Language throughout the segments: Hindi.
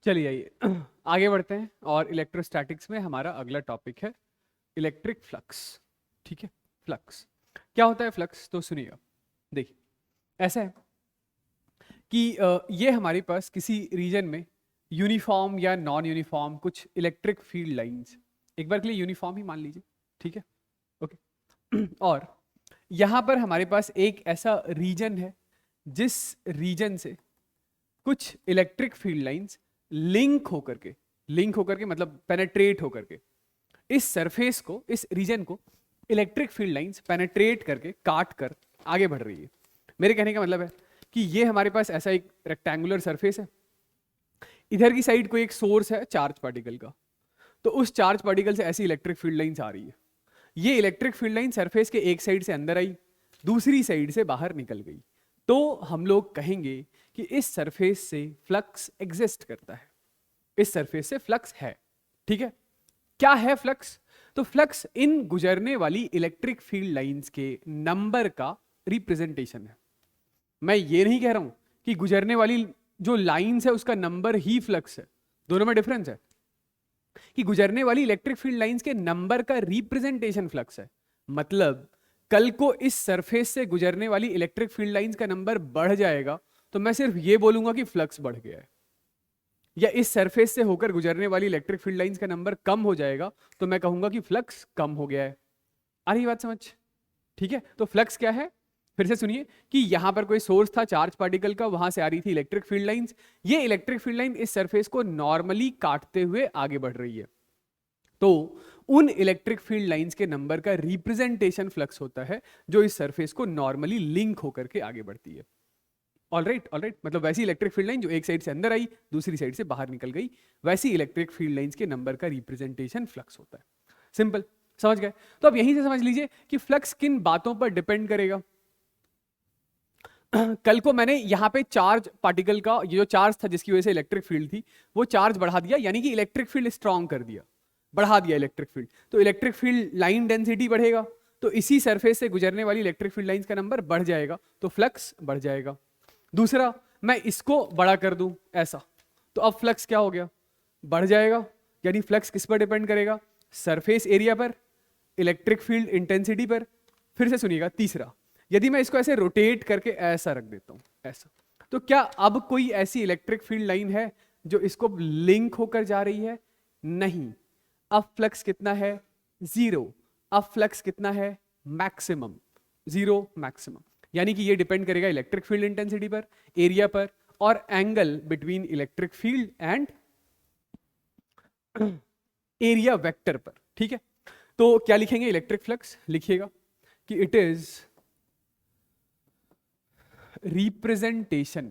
चलिए आइए आगे बढ़ते हैं और इलेक्ट्रोस्टैटिक्स में हमारा अगला टॉपिक है इलेक्ट्रिक फ्लक्स। ठीक है, फ्लक्स क्या होता है? फ्लक्स तो सुनिएगा, देखिए ऐसा है कि ये हमारे पास किसी रीजन में यूनिफॉर्म या नॉन यूनिफॉर्म कुछ इलेक्ट्रिक फील्ड लाइंस, एक बार के लिए यूनिफॉर्म ही मान लीजिए, ठीक है, ओके। और यहाँ पर हमारे पास एक ऐसा रीजन है जिस रीजन से कुछ इलेक्ट्रिक फील्ड लाइंस लिंक होकर के मतलब पेनेट्रेट होकर के इस सरफेस को, इस रीजन को इलेक्ट्रिक फील्ड लाइंस पेनेट्रेट करके काट कर आगे बढ़ रही है। मेरे कहने का मतलब है कि ये हमारे पास ऐसा एक रेक्टेंगुलर सरफेस है, इधर की साइड कोई एक सोर्स है चार्ज पार्टिकल का, तो उस चार्ज पार्टिकल से ऐसी इलेक्ट्रिक फील्ड लाइंस आ रही है। ये इलेक्ट्रिक फील्ड लाइन सरफेस के एक साइड से अंदर आई, दूसरी साइड से बाहर निकल गई, तो हम लोग कहेंगे कि इस सरफेस से फ्लक्स एग्जिस्ट करता है, इस सरफेस से फ्लक्स है। ठीक है, क्या है फ्लक्स? तो फ्लक्स इन गुजरने वाली इलेक्ट्रिक फील्ड लाइंस के नंबर का रिप्रेजेंटेशन है। मैं ये नहीं कह रहा हूं कि गुजरने वाली जो लाइंस है उसका नंबर ही फ्लक्स है, दोनों में डिफरेंस है। कि गुजरने वाली इलेक्ट्रिक फील्ड लाइंस के नंबर का रिप्रेजेंटेशन फ्लक्स है, मतलब कल को इस सरफेस से गुजरने वाली इलेक्ट्रिक फील्ड लाइंस का नंबर बढ़ जाएगा तो मैं सिर्फ ये बोलूंगा कि फ्लक्स बढ़ गया है, या इस सरफेस से होकर गुजरने वाली इलेक्ट्रिक फील्ड लाइंस का नंबर कम हो जाएगा तो मैं कहूंगा कि फ्लक्स कम हो गया है। आ रही बात समझ? ठीक है, तो फ्लक्स क्या है फिर से सुनिए कि यहां पर कोई सोर्स था चार्ज पार्टिकल का, वहां से आ रही थी इलेक्ट्रिक फील्ड लाइंस, ये इलेक्ट्रिक फील्ड लाइन इस सरफेस को नॉर्मली काटते हुए आगे बढ़ रही है, तो उन इलेक्ट्रिक फील्ड लाइंस के नंबर का रिप्रेजेंटेशन फ्लक्स होता है जो इस सरफेस को नॉर्मली लिंक होकर के आगे बढ़ती है। ऑलराइट, मतलब वैसी इलेक्ट्रिक फील्ड लाइन जो एक साइड से अंदर आई दूसरी साइड से बाहर निकल गई, वैसी इलेक्ट्रिक फील्ड लाइंस के नंबर का रिप्रेजेंटेशन फ्लक्स होता है। सिंपल, समझ गए? तो अब यहीं से समझ लीजिए कि फ्लक्स किन बातों पर डिपेंड करेगा। कल को मैंने यहां पे चार्ज पार्टिकल का ये जो चार्ज था जिसकी वजह से इलेक्ट्रिक फील्ड थी वो चार्ज बढ़ा दिया, यानी कि इलेक्ट्रिक फील्ड स्ट्रांग कर दिया, बढ़ा दिया इलेक्ट्रिक फील्ड, तो इलेक्ट्रिक फील्ड लाइन डेंसिटी बढ़ेगा, तो इसी सरफेस से गुजरने वाली इलेक्ट्रिक फील्ड लाइंस का नंबर बढ़ जाएगा, तो फ्लक्स बढ़ जाएगा। दूसरा, मैं इसको बड़ा कर दूं ऐसा, तो अब फ्लक्स क्या हो गया? बढ़ जाएगा। यानी फ्लक्स किस पर डिपेंड करेगा? सरफेस एरिया पर, इलेक्ट्रिक फील्ड इंटेंसिटी पर। फिर से सुनिएगा, तीसरा, यदि मैं इसको ऐसे रोटेट करके ऐसा रख देता हूं ऐसा, तो क्या अब कोई ऐसी इलेक्ट्रिक फील्ड लाइन है जो इसको लिंक होकर जा रही है? नहीं। अब फ्लक्स कितना है? जीरो। अब फ्लक्स कितना है? Maximum, zero maximum. यानी कि ये डिपेंड करेगा इलेक्ट्रिक फील्ड इंटेंसिटी पर, एरिया पर, और angle between electric field and area vector पर। ठीक है, तो क्या लिखेंगे? इलेक्ट्रिक फ्लक्स लिखिएगा कि it is representation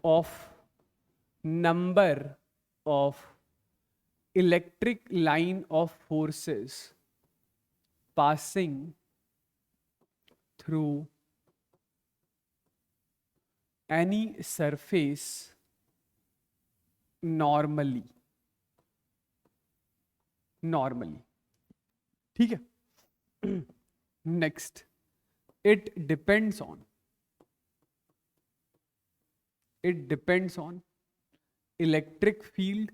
of number of electric line of forces passing through any surface normally। ठीक है, next, it depends on electric field,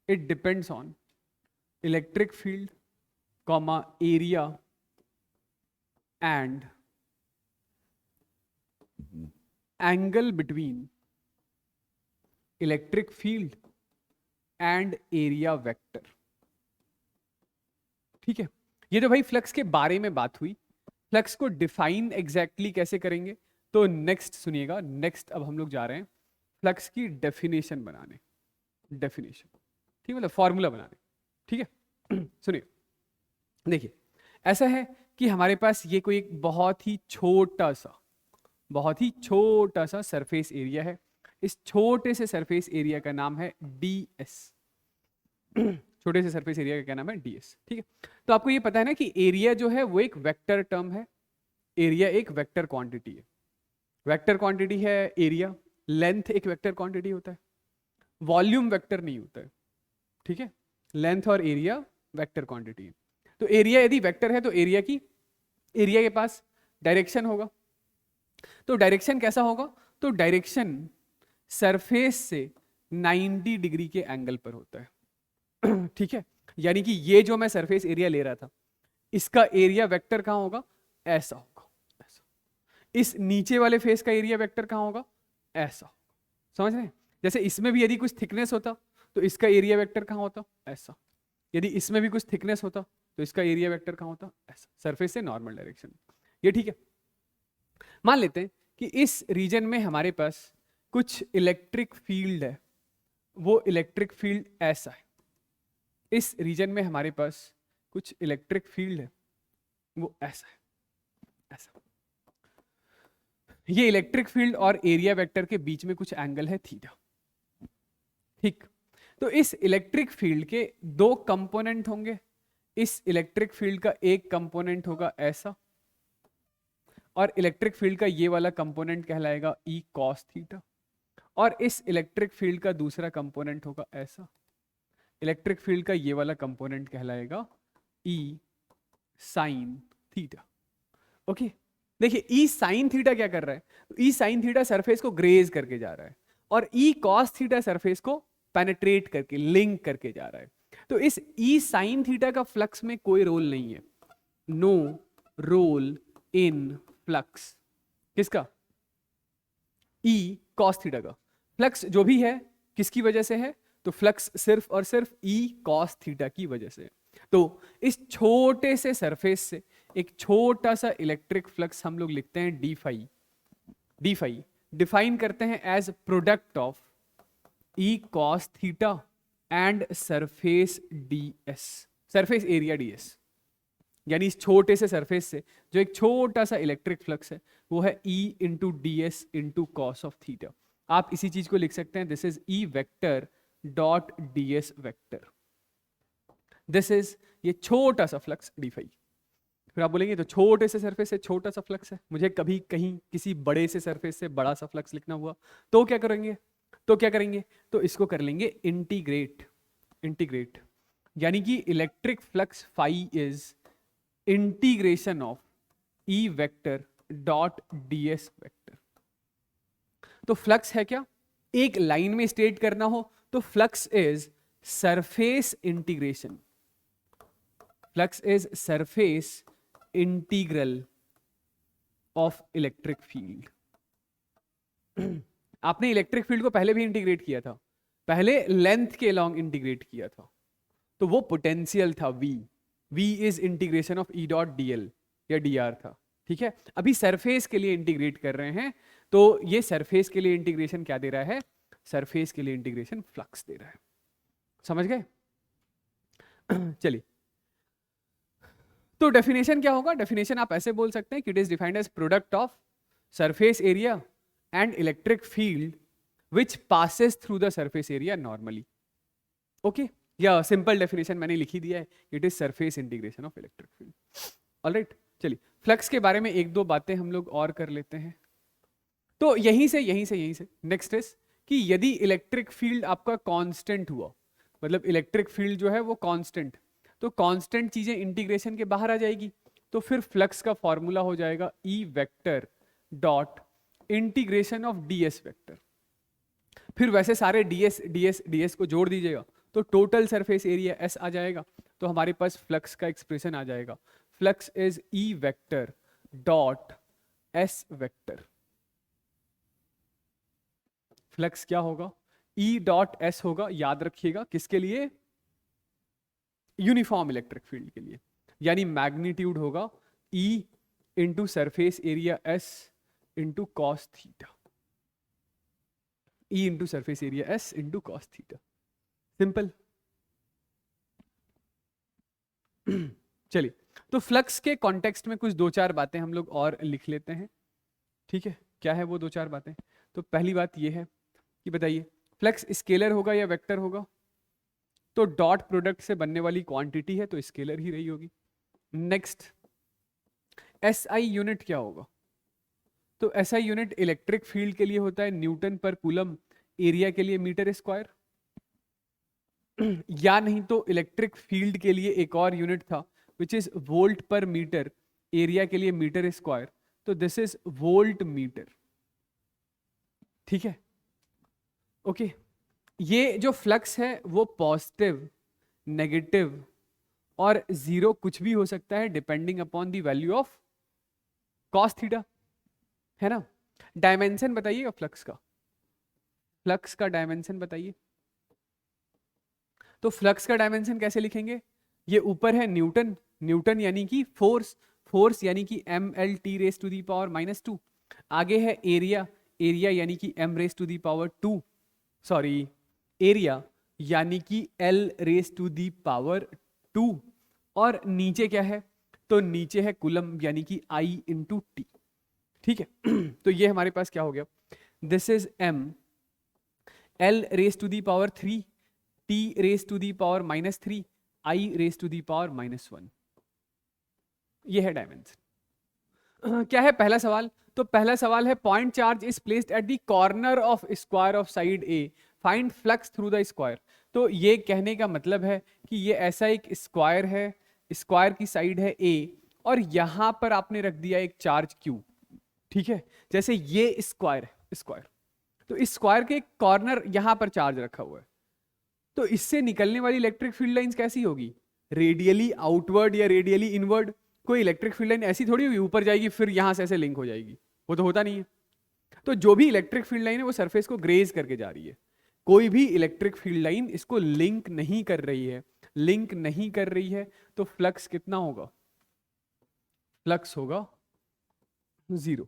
it depends on electric field comma area and angle between electric field and area vector. ठीक है, ये तो भाई फ्लक्स के बारे में बात हुई। फ्लक्स को डिफाइन एग्जैक्टली कैसे करेंगे तो नेक्स्ट सुनिएगा, नेक्स्ट अब हम लोग जा रहे हैं फ्लक्स की डेफिनेशन बनाने, डेफिनेशन, ठीक है, मतलब फॉर्मूला बनाने। ठीक है, सुनिए, देखिए ऐसा है कि हमारे पास ये कोई एक बहुत ही छोटा सा सरफेस एरिया है। इस छोटे से सरफेस एरिया का नाम है ds। छोटे से सरफेस एरिया का क्या नाम है? ds। ठीक है, तो आपको ये पता है ना कि एरिया जो है वो एक वेक्टर टर्म है, एरिया एक वेक्टर क्वांटिटी है। वेक्टर क्वांटिटी है एरिया, लेंथ एक वेक्टर क्वांटिटी होता है, वॉल्यूम वेक्टर नहीं होता है। ठीक है, लेंथ और एरिया वेक्टर क्वांटिटी है। तो एरिया यदि वेक्टर है तो एरिया के पास डायरेक्शन होगा, तो डायरेक्शन कैसा होगा? तो डायरेक्शन सरफेस से 90 डिग्री के एंगल पर होता है। ठीक है, यानी कि ये जो मैं सरफेस एरिया ले रहा था, इसका एरिया वेक्टर कहां होगा? ऐसा होगा, ऐसा। इस नीचे वाले फेस का एरिया वेक्टर कहां होगा? ऐसा। समझ रहे हैं? जैसे इसमें भी यदि कुछ थिकनेस होता तो इसका एरिया वेक्टर कहां होता? ऐसा। यदि इसमें भी कुछ थिकनेस होता तो इसका एरिया वेक्टर कहां होता? ऐसा, सरफेस से नॉर्मल डायरेक्शन। ये ठीक है। मान लेते हैं कि इस रीजन में हमारे पास कुछ इलेक्ट्रिक फील्ड है, वो इलेक्ट्रिक फील्ड ऐसा है। इस रीजन में हमारे पास कुछ इलेक्ट्रिक फील्ड है, वो ऐसा है, ऐसा। ये इलेक्ट्रिक फील्ड और एरिया वेक्टर के बीच में कुछ एंगल है थीटा। ठीक, तो इस इलेक्ट्रिक फील्ड के दो कंपोनेंट होंगे। इस इलेक्ट्रिक फील्ड का एक कंपोनेंट होगा ऐसा, और इलेक्ट्रिक फील्ड का ये वाला कंपोनेंट कहलाएगा ई कॉस थीटा, और इस इलेक्ट्रिक फील्ड का दूसरा कंपोनेंट होगा ऐसा। इलेक्ट्रिक फील्ड का ये वाला कंपोनेंट कहलाएगा ई साइन थीटा। ओके, देखिए ई साइन थीटा क्या कर रहा है? ई साइन थीटा सरफेस को ग्रेज करके जा रहा है, और ई कॉस थीटा सरफेस को पेनेट्रेट करके, लिंक करके जा रहा है। तो इस ई साइन थीटा का फ्लक्स में कोई रोल नहीं है, नो रोल इन फ्लक्स। किसका? ई कॉस थीटा का। फ्लक्स जो भी है किसकी वजह से है? तो फ्लक्स सिर्फ और सिर्फ ई कॉस थीटा की वजह से। तो इस छोटे से सरफेस से एक छोटा सा इलेक्ट्रिक फ्लक्स हम लोग लिखते हैं D phi. D phi define करते हैं as product of E cos theta and surface DS, surface area DS. यानी इस छोटे से सरफेस से जो एक छोटा सा इलेक्ट्रिक फ्लक्स है वो है E इंटू D S into cos of theta. आप इसी चीज को लिख सकते हैं, this is E vector dot D S vector. This is ये छोटा सा फ्लक्स डी फाई। फिर आप बोलेंगे तो छोटे से सरफेस से छोटा सा फ्लक्स है, मुझे कभी कहीं किसी बड़े से सरफेस से बड़ा सा फ्लक्स लिखना हुआ तो क्या करेंगे? तो इसको कर लेंगे इंटीग्रेट। इंटीग्रेट यानी कि electric flux phi is integration of E vector dot DS vector. तो फ्लक्स है क्या? एक लाइन में स्टेट करना हो तो flux is surface integration. Flux is surface integral of electric field. आपने इलेक्ट्रिक फील्ड को पहले भी इंटीग्रेट किया था, पहले लेंथ के अलॉन्ग इंटीग्रेट किया था, तो वो पोटेंशियल था V। V is integration of E dot DL या DR था। ठीक है, अभी सरफेस के लिए इंटीग्रेट कर रहे हैं, तो ये सरफेस के लिए इंटीग्रेशन क्या दे रहा है? सरफेस के लिए इंटीग्रेशन फ्लक्स दे रहा है। समझ गए? चलिए, तो डेफिनेशन क्या होगा? डेफिनेशन आप ऐसे बोल सकते हैं कि it is defined as product of surface area and electric field which passes through the surface area normally. Okay, या सिंपल डेफिनेशन मैंने लिखी दिया है, it is surface integration of electric field. Alright, चलिए फ्लक्स के बारे में एक दो बातें हम लोग और कर लेते हैं। तो यहीं से नेक्स्ट इज कि यदि इलेक्ट्रिक फील्ड आपका कांस्टेंट हुआ, मतलब इलेक्ट्रिक फील्ड जो है वो कांस्टेंट, तो कांस्टेंट चीजें इंटीग्रेशन के बाहर आ जाएगी, तो फिर फ्लक्स का फॉर्मूला हो जाएगा ई vector dot integration of DS vector. फिर वैसे सारे डीएस को जोड़ दीजिएगा तो टोटल सरफेस एरिया एस आ जाएगा, तो हमारे पास फ्लक्स का एक्सप्रेशन आ जाएगा। Flux is E vector dot S vector. Flux क्या होगा? ई डॉट एस होगा, याद रखिएगा, किसके लिए? यूनिफॉर्म इलेक्ट्रिक फील्ड के लिए। यानी मैग्नीट्यूड होगा E into surface area S into cos theta. E into surface area S into cos theta. Simple. चलिए, तो फ्लक्स के कॉन्टेक्स्ट में कुछ दो चार बातें हम लोग और लिख लेते हैं। ठीक है, क्या है वो दो चार बातें? तो पहली बात ये है कि बताइए फ्लक्स स्केलर होगा या वेक्टर होगा? तो डॉट प्रोडक्ट से बनने वाली क्वांटिटी है तो स्केलर ही रही होगी। नेक्स्ट, एसआई यूनिट क्या होगा? तो एसआई यूनिट इलेक्ट्रिक फील्ड के लिए होता है न्यूटन पर कूलम, एरिया के लिए मीटर स्क्वायर। या नहीं तो इलेक्ट्रिक फील्ड के लिए एक और यूनिट था विच इज वोल्ट पर मीटर, एरिया के लिए मीटर स्क्वायर, तो दिस इज वोल्ट मीटर। ठीक है, ओके। ये जो फ्लक्स है वो पॉजिटिव, नेगेटिव और जीरो कुछ भी हो सकता है depending upon the value of cos theta, है ना। डायमेंशन बताइएगा फ्लक्स का, फ्लक्स का डायमेंशन बताइए। तो फ्लक्स का डायमेंशन कैसे लिखेंगे, ये ऊपर है न्यूटन, न्यूटन यानी कि फोर्स, फोर्स यानी कि M L T raise to the power -2। आगे है एरिया, एरिया यानी कि M raise to the power 2, sorry area यानी कि L raise to the power 2। और नीचे क्या है, तो नीचे है कुलम यानी कि आई इंटू टी, ठीक है। तो ये हमारे पास क्या हो गया, this is M L raise to the power 3, T raise to the power -3, I raise to the power -1। ये है डायमेंशन। क्या है पहला सवाल, तो पहला सवाल है point charge is placed at the corner of square of side A, find flux through the square. तो ये कहने का मतलब है कि ये ऐसा एक स्क्वायर है, स्क्वायर की साइड है ए और यहां पर आपने रख दिया एक चार्ज क्यू, ठीक है। जैसे ये स्क्वायर है, स्क्वायर, तो इस स्क्वायर के कॉर्नर यहां पर चार्ज रखा हुआ है, तो इससे निकलने वाली इलेक्ट्रिक फील्ड लाइंस कैसी होगी, रेडियली आउटवर्ड या रेडियली इनवर्ड। कोई इलेक्ट्रिक फील्ड लाइन ऐसी थोड़ी होगी ऊपर जाएगी फिर यहां से ऐसे लिंक हो जाएगी, वो तो होता नहीं है। तो जो भी इलेक्ट्रिक फील्ड लाइन है वो सरफेस को ग्रेज करके जा रही है, कोई भी इलेक्ट्रिक फील्ड लाइन इसको लिंक नहीं कर रही है, लिंक नहीं कर रही है, तो फ्लक्स कितना होगा, फ्लक्स होगा 0।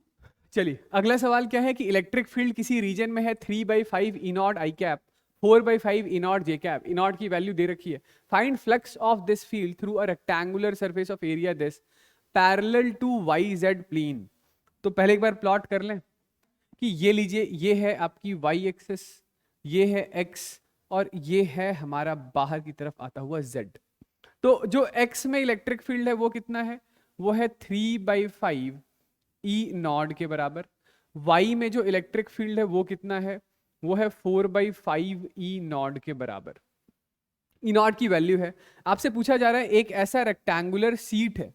चलिए अगला सवाल क्या है कि इलेक्ट्रिक फील्ड किसी रीजन में है 3/5 E naught i cap, 4/5 E naught j cap, E naught की वैल्यू दे रखी है। Find flux of this field through a rectangular surface of area this parallel to y z plane. तो पहले एक बार प्लॉट कर लें कि ये लीजिए, ये है आपकी वाई एक्सिस, ये है एक्स और ये है हमारा बाहर की तरफ आता हुआ जेड। तो जो एक्स में इलेक्ट्रिक फील्ड है वो कितना है, वो है 3/5 ई नॉट के बराबर। वाई में जो इलेक्ट्रिक फील्ड है वो कितना है, वो है 4/5 ई नॉट के बराबर। ई नॉट की वैल्यू है, आपसे पूछा जा रहा है एक ऐसा रेक्टेंगुलर सीट है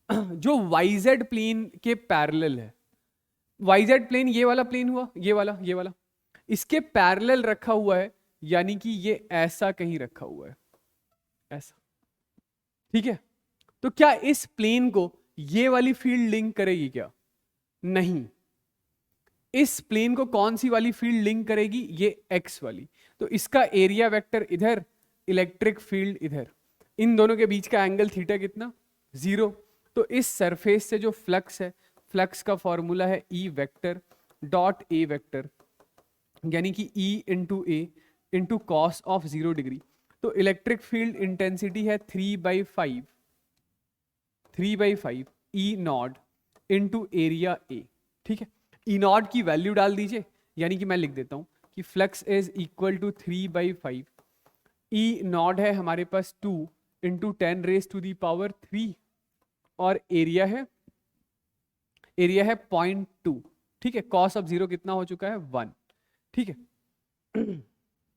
जो वाईजेड प्लेन के पैरेलल है। वाईजेड प्लेन ये वाला प्लेन हुआ, ये वाला इसके पैरेलल रखा हुआ है, यानी कि ये ऐसा कहीं रखा हुआ है, ऐसा, ठीक है। तो क्या इस प्लेन को ये वाली फील्ड लिंक करेगी क्या, नहीं। इस प्लेन को कौन सी वाली फील्ड लिंक करेगी, ये एक्स वाली। तो इसका एरिया वेक्टर इधर, इलेक्ट्रिक फील्ड इधर, इन दोनों के बीच का एंगल थीटा कितना, 0। तो इस सरफेस से जो फ्लक्स है, फ्लक्स का फॉर्मूला है ई वेक्टर डॉट ए वेक्टर, यानी कि E into A into cos of 0 degree. तो इलेक्ट्रिक फील्ड इंटेंसिटी है 3/5 E not into area A, ठीक है। ई नॉट की वैल्यू डाल दीजिए, यानी कि मैं लिख देता हूं कि flux is equal to 3/5, E naught है हमारे पास 2 into 10 raise to the power 3 और एरिया है 0.2, ठीक है। कॉस ऑफ 0 कितना हो चुका है 1, ठीक है।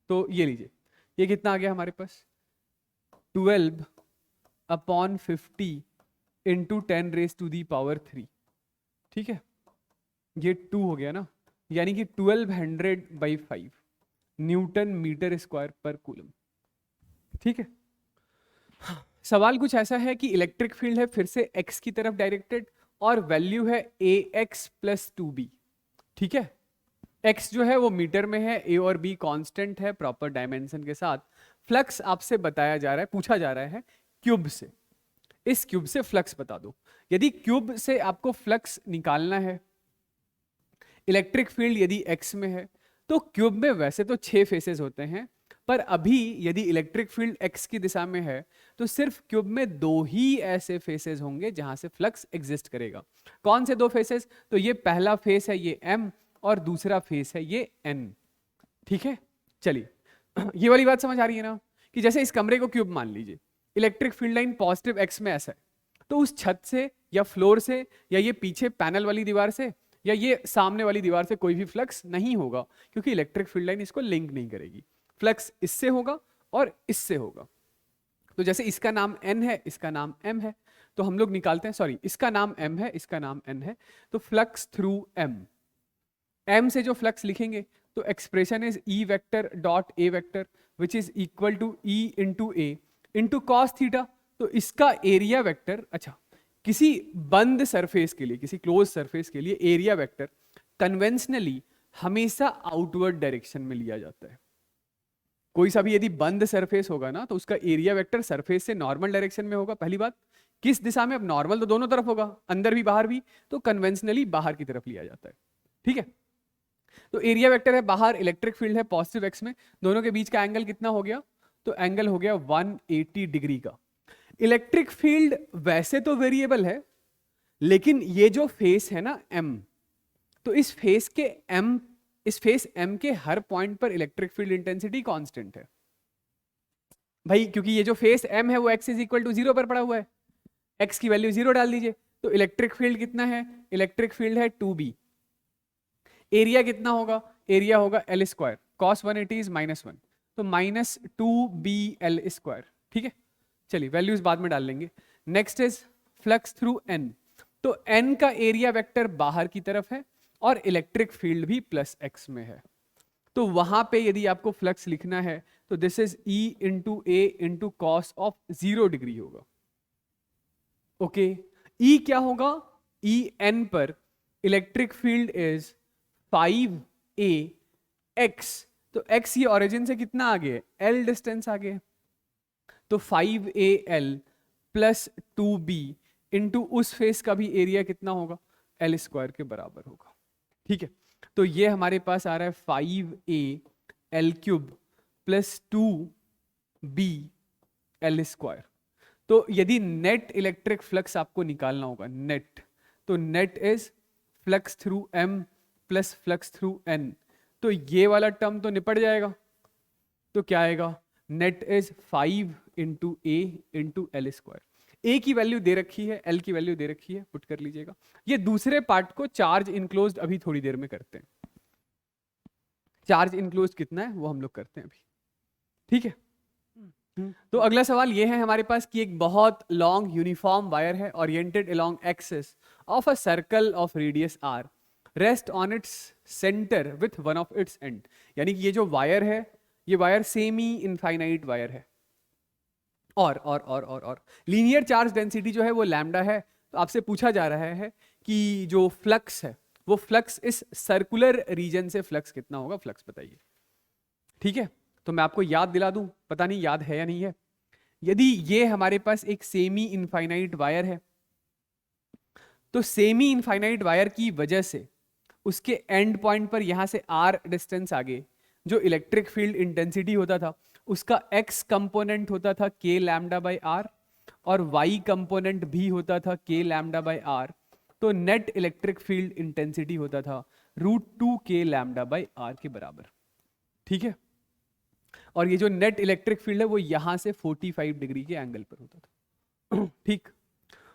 तो ये लीजिए, ये कितना आ गया हमारे पास 12/50 into 10 raise to the power 3, ठीक है। ये 2 हो गया ना, यानी कि 1200/5 न्यूटन मीटर स्क्वायर पर कूलम, ठीक है। सवाल कुछ ऐसा है कि इलेक्ट्रिक फील्ड है फिर से x की तरफ डायरेक्टेड और वैल्यू है ax + 2b, ठीक है। x जो है वो मीटर में है, a और b कांस्टेंट है प्रॉपर डायमेंशन के साथ। फ्लक्स आपसे बताया जा रहा है, पूछा जा रहा है क्यूब से, इस क्यूब से फ्लक्स बता दो। यदि क्यूब से आपको फ्लक्स निकालना है, इलेक्ट्रिक फील्ड यदि x में है, तो क्यूब में वैसे तो 6 फेसेस होते हैं, पर अभी यदि इलेक्ट्रिक फील्ड x की दिशा में है तो सिर्फ क्यूब में 2 ही ऐसे फेसेस होंगे जहां से फ्लक्स एग्जिस्ट करेगा। कौन से 2 फेसेस, तो ये पहला फेस है ये m और दूसरा फेस है ये n, ठीक है। चलिए ये वाली बात समझ आ रही है ना, कि जैसे इस कमरे को क्यूब मान लीजिए, electric field line positive x में ऐसा है, तो उस छत से या फ्लोर से या ये पीछे पैनल वाली दीवार से या ये सामने वाली दीवार से कोई भी फ्लक्स नहीं होगा, क्योंकि इलेक्ट्रिक फील्ड लाइन इसको लिंक नहीं करेगी। फ्लक्स इससे होगा और इससे होगा। तो जैसे इसका नाम n है, इसका नाम m है, तो हम लोग निकालते हैं, सॉरी इसका नाम m है, इसका नाम n है, तो फ्लक्स थ्रू m, m से जो फ्लक्स लिखेंगे तो expression is E vector dot A vector which is equal to E into A into cos theta. तो इसका एरिया वेक्टर, अच्छा, किसी बंद सरफेस के लिए, किसी क्लोज सरफेस के लिए एरिया वेक्टर कन्वेंशनली हमेशा आउटवर्ड डायरेक्शन में लिया जाता है। कोई सा भी यदि बंद सरफेस होगा ना तो उसका एरिया वेक्टर सरफेस से नॉर्मल डायरेक्शन में होगा। पहली बात, किस दिशा में? अब नॉर्मल तो दोनों तरफ होगा, अंदर भी बाहर भी, तो कन्वेंशनली बाहर की तरफ लिया जाता है। ठीक है, तो एरिया वेक्टर है बाहर, इलेक्ट्रिक फील्ड है पॉजिटिव एक्स में, दोनों के बीच का एंगल कितना हो गया? तो एंगल हो गया 180 डिग्री का। इलेक्ट्रिक फील्ड वैसे तो वेरिएबल है, लेकिन ये जो फेस है ना m, तो इस फेस m के हर पॉइंट पर इलेक्ट्रिक फील्ड इंटेंसिटी कांस्टेंट है भाई, क्योंकि ये जो फेस m है वो x इज इक्वल टू 0 पर पड़ा हुआ है, x की वैल्यू 0 डाल दीजिए। तो इलेक्ट्रिक फील्ड कितना है? इलेक्ट्रिक फील्ड है 2b। एरिया कितना होगा? एरिया होगा L स्क्वायर, cos 180 इज -1, तो -2bL²। ठीक है, चलिए वैल्यूज बाद में डाल लेंगे। Next is flux through n। तो n का एरिया वेक्टर बाहर की तरफ है और इलेक्ट्रिक फील्ड भी +x में है। तो वहां पे यदि आपको फ्लक्स लिखना है तो this is E into A into cos of 0 degree होगा। ओके, E क्या होगा? E n पर electric field is 5a x, तो x ये ओरिजिन से कितना आगे है? L डिस्टेंस आगे है, तो 5al प्लस 2b इंटू उस फेस का भी एरिया कितना होगा? L स्क्वायर के बराबर होगा। ठीक है, तो ये हमारे पास आ रहा है 5al³ प्लस 2bL स्क्वायर। तो यदि नेट इलेक्ट्रिक फ्लक्स आपको निकालना होगा, नेट, तो net is flux through m plus flux through n, तो ये वाला टर्म तो निपट जाएगा। तो क्या आएगा? Net is 5 into A into L square. A की वैल्यू दे रखी है, L की वैल्यू दे रखी है, पुट कर लीजिएगा। ये दूसरे पार्ट को चार्ज इनक्लोज्ड अभी थोड़ी देर में करते हैं। चार्ज इनक्लोज्ड कितना है वो हम लोग करते हैं अभी। ठीक है, तो अगला सवाल ये है हमारे पास कि एक बहुत लॉन्ग यूनिफॉर्म वायर है oriented along axis of a circle of radius r, rest on its centre with one of its and. यानी कि ये जो वायर है, ये वायर सेमी इनफाइनाइट वायर है और लीनियर चार्ज डेंसिटी जो है वो लैम्डा है। तो आपसे पूछा जा रहा है कि जो फ्लक्स है वो फ्लक्स इस सर्कुलर रीजन से फ्लक्स कितना होगा, फ्लक्स बताइए। ठीक है, तो मैं आपको याद दिला दूं, पता नहीं याद है या नहीं है। यदि ये हमारे पास एक सेमी इनफाइनाइट वायर है, तो सेमी इनफाइनाइट वायर की वजह से उसके एंड पॉइंट पर यहां से r डिस्टेंस आगे जो इलेक्ट्रिक फील्ड इंटेंसिटी होता था उसका x कंपोनेंट होता था k लैम्डा बाई r और y कंपोनेंट भी होता था k लैम्डा बाई r। तो नेट इलेक्ट्रिक फील्ड इंटेंसिटी होता था √2 k लैम्डा बाई r के बराबर। ठीक है, और ये जो नेट इलेक्ट्रिक फील्ड है वो यहां से 45 डिग्री के एंगल पर होता था। ठीक,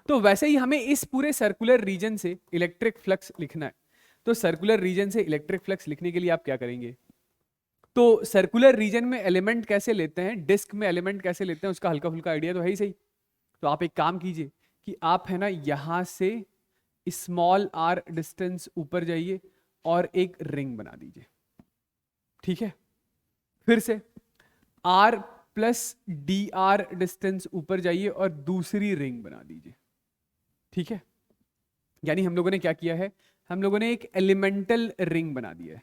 तो वैसे ही हमें इस पूरे सर्कुलर रीजन से इलेक्ट्रिक फ्लक्स लिखना है। तो सर्कुलर रीजन से इलेक्ट्रिक फ्लक्स लिखने के लिए आप क्या करेंगे? तो सर्कुलर रीजन में एलिमेंट कैसे लेते हैं, डिस्क में एलिमेंट कैसे लेते हैं, उसका हल्का फुल्का आइडिया तो है ही सही। तो आप एक काम कीजिए कि आप है ना यहां से स्मॉल r डिस्टेंस ऊपर जाइए और एक रिंग बना दीजिए। ठीक है, फिर से r प्लस dr डिस्टेंस ऊपर जाइए और दूसरी रिंग बना दीजिए। ठीक है, यानी हम लोगों ने क्या किया है, हम लोगों ने एक एलिमेंटल रिंग बना दिया है,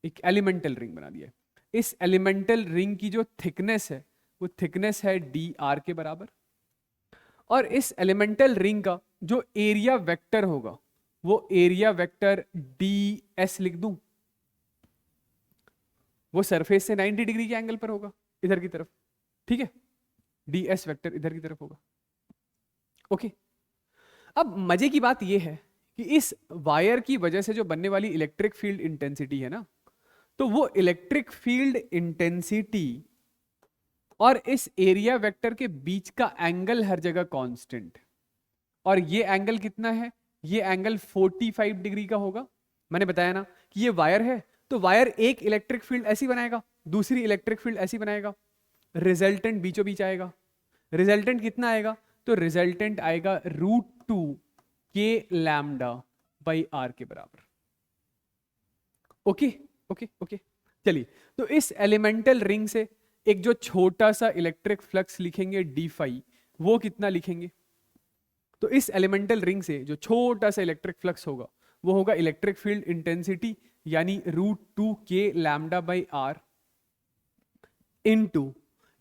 एक एलिमेंटल रिंग बना दिया है। इस एलिमेंटल रिंग की जो थिकनेस है वो थिकनेस है dr के बराबर, और इस एलिमेंटल रिंग का जो एरिया वेक्टर होगा वो एरिया वेक्टर ds लिख दूं, वो सरफेस से 90 डिग्री के एंगल पर होगा इधर की तरफ। ठीक है, ds वेक्टर इधर की तरफ होगा। ओके, अब मजे की बात यह है कि इस वायर की वजह से जो बनने वाली इलेक्ट्रिक फील्ड इंटेंसिटी है ना, तो वो इलेक्ट्रिक फील्ड इंटेंसिटी और इस एरिया वेक्टर के बीच का एंगल हर जगह कांस्टेंट, और ये एंगल कितना है, ये एंगल 45 डिग्री का होगा। मैंने बताया ना कि ये वायर है, तो वायर एक इलेक्ट्रिक फील्ड ऐसी बनाएगा, दूसरी इलेक्ट्रिक फील्ड ऐसी बनाएगा, रिजल्टेंट बीचों बीच आएगा। रिजल्टेंट कितना आएगा, तो रिजल्टेंट आएगा √2 k लैम्डा बाई r के बराबर। ओके ओके ओके, चलिए तो इस एलिमेंटल रिंग से एक जो छोटा सा इलेक्ट्रिक फ्लक्स लिखेंगे डी फाई, वो कितना लिखेंगे? तो इस एलिमेंटल रिंग से जो छोटा सा इलेक्ट्रिक फ्लक्स होगा वो होगा इलेक्ट्रिक फील्ड इंटेंसिटी यानी √2k lambda by R into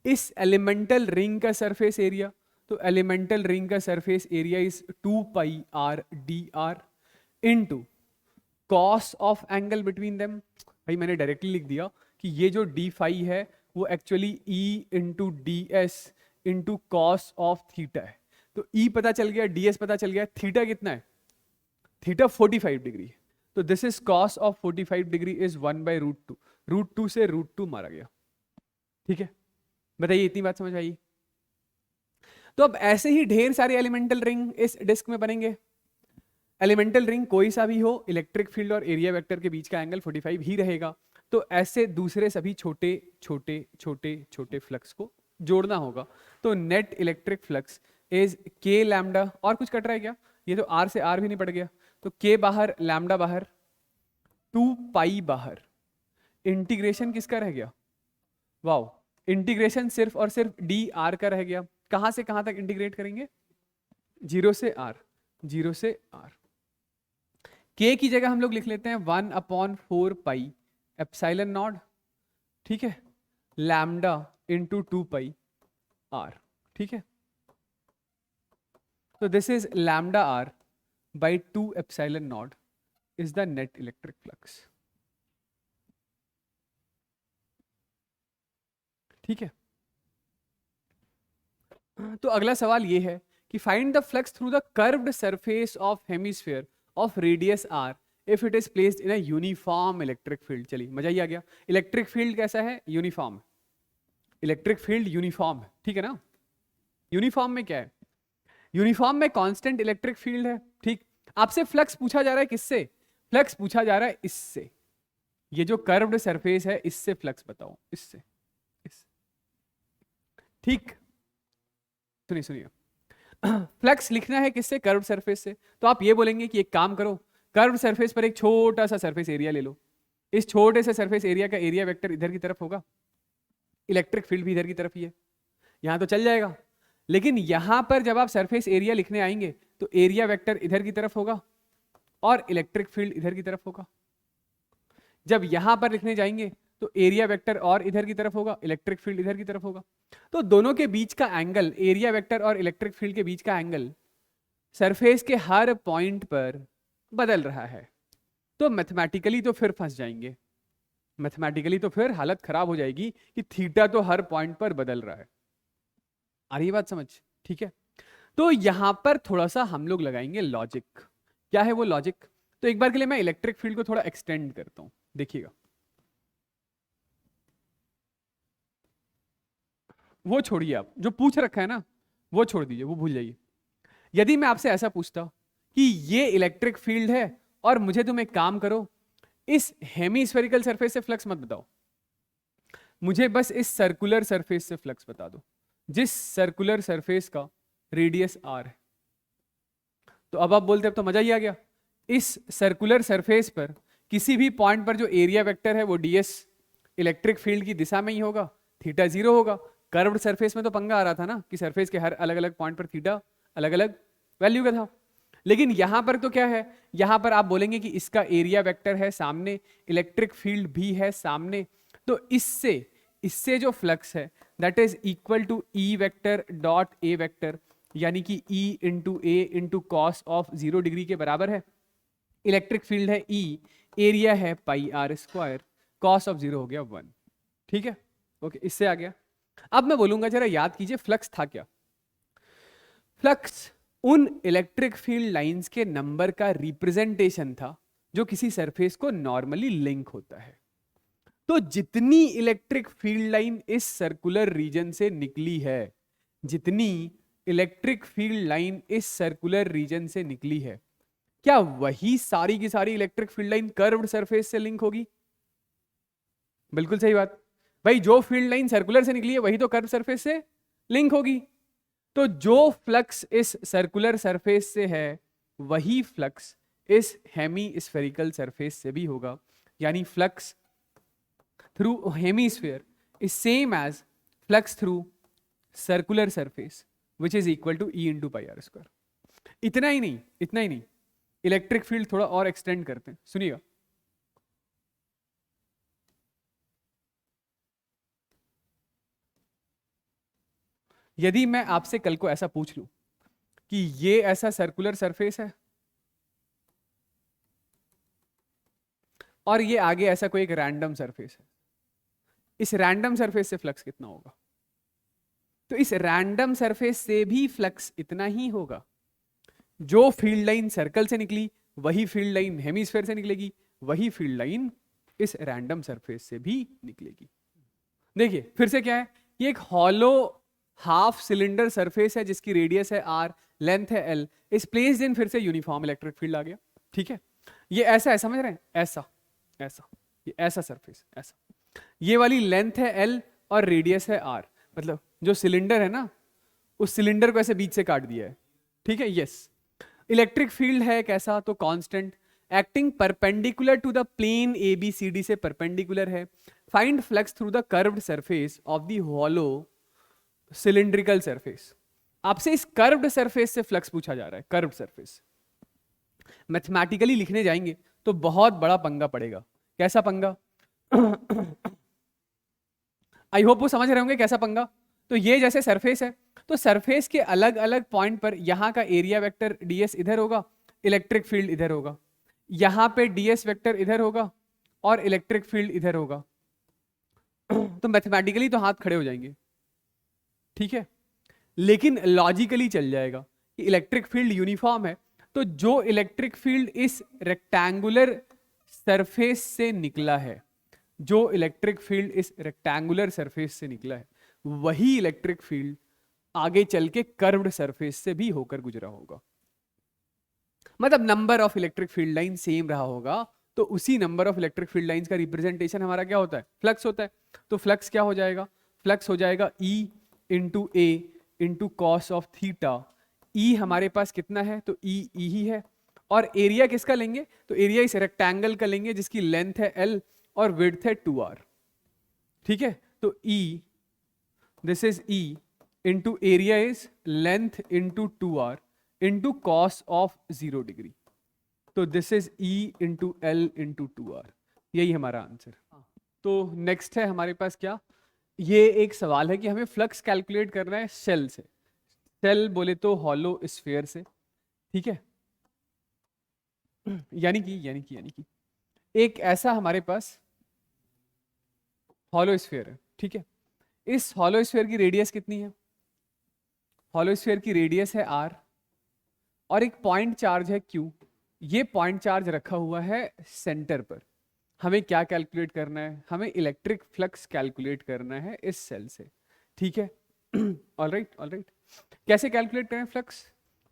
इस एलिमेंटल रिंग का सरफेस एरिया। तो एलिमेंटल रिंग का surface area is 2πr dr into cos of angle between them. भाई मैंने डायरेक्टली लिख दिया कि ये जो डी फाई है वो एक्चुअली E इंटू D S into cos of theta है। तो E पता चल गया, ds पता चल गया, थीटा कितना है? थीटा 45 डिग्री है। तो this is cos of 45 degree is 1/√2। √2 से √2 मारा गया। ठीक है, बताइए इतनी बात समझ आई? तो अब ऐसे ही ढेर सारे एलिमेंटल रिंग इस डिस्क में बनेंगे। एलिमेंटल रिंग कोई सा भी हो, इलेक्ट्रिक फील्ड और एरिया वेक्टर के बीच का एंगल 45 ही रहेगा। तो ऐसे दूसरे सभी छोटे छोटे छोटे छोटे फ्लक्स को जोड़ना होगा। तो net electric flux is k lambda, और कुछ कट रहा है क्या? ये तो r से r भी नहीं पड़ गया, तो k बाहर, लैम्डा बाहर, 2π बाहर, इंटीग्रेशन किसका रह गया? वाओ, इंटीग्रेशन सिर्फ और सिर्फ dr का रह गया। कहां से कहां तक इंटीग्रेट करेंगे? 0 से r, 0 से r। k की जगह हम लोग लिख लेते हैं 1/4π एप्सिलॉन नॉट, ठीक है, लैम्डा इंटू 2π r, ठीक है। तो this is lambda r by 2 epsilon not is the net electric flux. ठीक है, तो अगला सवाल ये है कि find the flux through the curved surface of hemisphere of radius r if it is placed in a uniform electric field. चलिए मजा ही आ गया। इलेक्ट्रिक फील्ड कैसा है? यूनिफॉर्म। इलेक्ट्रिक फील्ड यूनिफॉर्म है, ठीक है ना। यूनिफॉर्म में क्या है? यूनिफॉर्म में कांस्टेंट इलेक्ट्रिक फील्ड है, ठीक। आपसे फ्लक्स पूछा जा रहा है किससे? फ्लक्स पूछा जा रहा है इससे। ये जो कर्व्ड सरफेस है इससे फ्लक्स बताओ, इससे, इससे, ठीक। सुनिए सुनिए, फ्लक्स लिखना है किससे? कर्व्ड सरफेस से। तो आप ये बोलेंगे कि एक काम करो, कर्व्ड सरफेस पर एक छोटा सा सरफेस एरिया ले लो। इस छोटे से सरफेस एरिया का एरिया वेक्टर इधर की तरफ होगा, इलेक्ट्रिक फील्ड भी इधर की तरफ ही है, यहां तो चल जाएगा। लेकिन यहां पर जब आप सरफेस एरिया लिखने आएंगे तो एरिया वेक्टर इधर की तरफ होगा और इलेक्ट्रिक फील्ड इधर की तरफ होगा। जब यहां पर लिखने जाएंगे तो एरिया वेक्टर और इधर की तरफ होगा, इलेक्ट्रिक फील्ड इधर की तरफ होगा। तो दोनों के बीच का एंगल, एरिया वेक्टर और इलेक्ट्रिक फील्ड के बीच का एंगल सरफेस के हर पॉइंट पर बदल रहा है। तो मैथमेटिकली तो फिर फंस जाएंगे, मैथमेटिकली तो फिर हालत खराब हो जाएगी कि थीटा तो हर पॉइंट पर बदल रहा है। आ रही बात समझ? ठीक है, तो यहां पर थोड़ा सा हम लोग लगाएंगे लॉजिक। क्या है वो लॉजिक? तो एक बार के लिए मैं इलेक्ट्रिक फील्ड को थोड़ा एक्सटेंड करता हूं, देखिएगा। वो छोड़िए, आप जो पूछ रखा है ना वो छोड़ दीजिए, वो भूल जाइए। यदि मैं आपसे ऐसा पूछता कि ये इलेक्ट्रिक फील्ड है और मुझे तुम एक काम करो, इस हेमीस्फेरिकल सरफेस से फ्लक्स मत बताओ, मुझे बस इस सर्कुलर सरफेस से फ्लक्स बता दो, जिस सर्कुलर सरफेस का रेडियस r है। तो अब आप बोलते अब तो मजा ही आ गया। इस सर्कुलर सरफेस पर किसी भी पॉइंट पर जो एरिया वेक्टर है वो ds इलेक्ट्रिक फील्ड की दिशा में ही होगा, थीटा 0 होगा। कर्व्ड सरफेस में तो पंगा आ रहा था ना कि सरफेस के हर अलग अलग पॉइंट पर थीटा अलग अलग वैल्यू का था। लेकिन यहां पर तो क्या है? यहां पर आप बोलेंगे कि इसका एरिया वेक्टर है सामने, इलेक्ट्रिक फील्ड भी है सामने। तो इससे जो फ्लक्स है that is equal to E vector dot A vector, यानी कि E into A into cos of 0 degree के बराबर है। इलेक्ट्रिक फील्ड है E, एरिया है πr², कॉस ऑफ 0 हो गया 1। ठीक है, ओके, इससे आ गया। अब मैं बोलूंगा जरा याद कीजिए फ्लक्स था क्या? फ्लक्स उन इलेक्ट्रिक फील्ड लाइंस के नंबर का रिप्रेजेंटेशन था जो किसी सरफेस को नॉर्मली लिंक होता है। तो जितनी इलेक्ट्रिक फील्ड लाइन इस सर्कुलर रीजन से निकली है, जितनी इलेक्ट्रिक फील्ड लाइन इस सर्कुलर रीजन से निकली है, क्या वही सारी की सारी electric field line curved surface से लिंक होगी? बिल्कुल सही बात भाई, जो फील्ड लाइन सर्कुलर से निकली है वही तो कर्व सरफेस से लिंक होगी। तो जो फ्लक्स इस सर्कुलर सरफेस से है वही फ्लक्स इस हेमी स्फेरिकल सरफेस से भी होगा, यानी flux through hemisphere is same as flux through circular surface which is equal to E into pi are square. इतना ही नहीं, इतना ही नहीं, इलेक्ट्रिक फील्ड थोड़ा और एक्सटेंड करते हैं, सुनिएगा। यदि मैं आपसे कल को ऐसा पूछ लूं कि ये ऐसा सर्कुलर सरफेस है और ये आगे ऐसा कोई एक रैंडम सरफेस है, इस रैंडम सरफेस से फ्लक्स कितना होगा? तो इस रैंडम सरफेस से भी फ्लक्स इतना ही होगा। जो फील्ड लाइन सर्कल से निकली वही फील्ड लाइन हेमीस्फेयर से निकलेगी, वही फील्ड लाइन इस रैंडम सरफेस से भी निकलेगी। देखिए फिर से क्या है, ये एक हॉलो हाफ सिलेंडर सरफेस है जिसकी रेडियस है r, लेंथ है l, इस प्लेस्ड इन फिर से यूनिफॉर्म इलेक्ट्रिक फील्ड आ गया। ठीक है, ये ऐसा है, समझ रहे हैं, ऐसा ऐसा, ये ऐसा सरफेस ऐसा, ये वाली लेंथ है l और रेडियस है r, मतलब जो सिलेंडर है ना उस सिलेंडर को ऐसे बीच से काट दिया है। ठीक है, यस। इलेक्ट्रिक फील्ड है कैसा, तो constant, acting perpendicular to the plane ABCD से परपेंडिकुलर है। Find flux through the curved surface of the hollow cylindrical surface. आपसे इस कर्व्ड सरफेस से फ्लक्स पूछा जा रहा है, कर्व्ड सरफेस। मैथमेटिकली लिखने जाएंगे तो बहुत बड़ा पंगा पड़ेगा। कैसा पंगा? आई होप वो समझ रहे होंगे कैसा पंगा। तो ये जैसे सरफेस है, तो सरफेस के अलग अलग पॉइंट पर यहां का एरिया वेक्टर ds इधर होगा, इलेक्ट्रिक फील्ड इधर होगा, यहां पे ds वेक्टर इधर होगा और इलेक्ट्रिक फील्ड इधर होगा। तो मैथमेटिकली तो हाथ खड़े हो जाएंगे, ठीक है, लेकिन लॉजिकली चल जाएगा कि इलेक्ट्रिक फील्ड यूनिफॉर्म है, तो जो इलेक्ट्रिक फील्ड इस रेक्टेंगुलर सरफेस से निकला है, जो इलेक्ट्रिक फील्ड इस रेक्टेंगुलर सरफेस से निकला है, वही इलेक्ट्रिक फील्ड आगे चल के कर्व्ड सरफेस से भी होकर गुजरा होगा। मतलब number of electric field line same रहा होगा, तो उसी number of electric field lines का रिप्रेजेंटेशन हमारा क्या होता है? फ्लक्स होता है। तो फ्लक्स क्या हो जाएगा? फ्लक्स हो जाएगा E into A into cos of theta. E हमारे पास कितना है? तो E ही है। और एरिया किसका लेंगे? तो एरिया इस रेक्टेंगल का लेंगे जिसकी लेंथ है L और विड्थ है 2r। ठीक है, तो E, this is E into area is length into 2r into cos of 0 degree. तो this is E into L into 2r। यही हमारा आंसर। तो नेक्स्ट है हमारे पास क्या, ये एक सवाल है कि हमें फ्लक्स कैलकुलेट करना है शेल से। शेल बोले तो हॉलो स्फीयर से। ठीक है, यानी कि एक ऐसा हमारे पास हॉलो स्फीयर है। ठीक है, इस हॉलो स्फीयर की रेडियस कितनी है? हॉलो स्फीयर की रेडियस है r और एक पॉइंट चार्ज है q। ये पॉइंट चार्ज रखा हुआ है सेंटर पर। हमें क्या कैलकुलेट करना है? हमें इलेक्ट्रिक फ्लक्स कैलकुलेट करना है इस सेल से। ठीक है, ऑलराइट। कैसे कैलकुलेट करें फ्लक्स?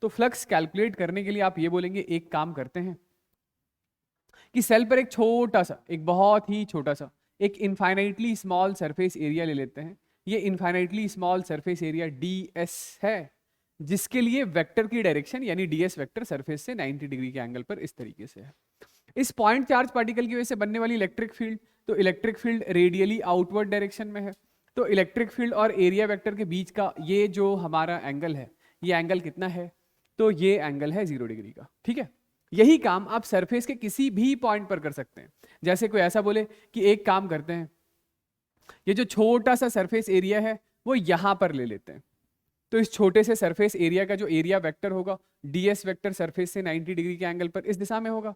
तो फ्लक्स कैलकुलेट करने के लिए आप ये बोलेंगे, एक काम करते हैं कि सेल पर एक छोटा सा, एक बहुत ही छोटा सा, एक इनफाइनाइटली स्मॉल सरफेस एरिया ले लेते हैं। ये infinitely small surface area ds है, जिसके लिए वेक्टर की डायरेक्शन यानी ds वेक्टर सरफेस से 90 डिग्री के एंगल पर इस तरीके से है। इस पॉइंट चार्ज पार्टिकल की वजह से बनने वाली इलेक्ट्रिक फील्ड, तो electric field radially outward direction में है। तो इलेक्ट्रिक फील्ड और एरिया वेक्टर के बीच का ये जो हमारा एंगल है, ये एंगल कितना है? तो ये एंगल है 0 डिग्री का। ठीक है, यही काम आप सरफेस के किसी भी पॉइंट पर कर सकते हैं। जैसे कोई ऐसा बोले कि एक काम करते हैं, ये जो छोटा सा सरफेस एरिया है वो यहां पर ले लेते हैं। तो इस छोटे से सरफेस एरिया का जो एरिया वेक्टर होगा, ds वेक्टर सरफेस से 90 डिग्री के एंगल पर इस दिशा में होगा।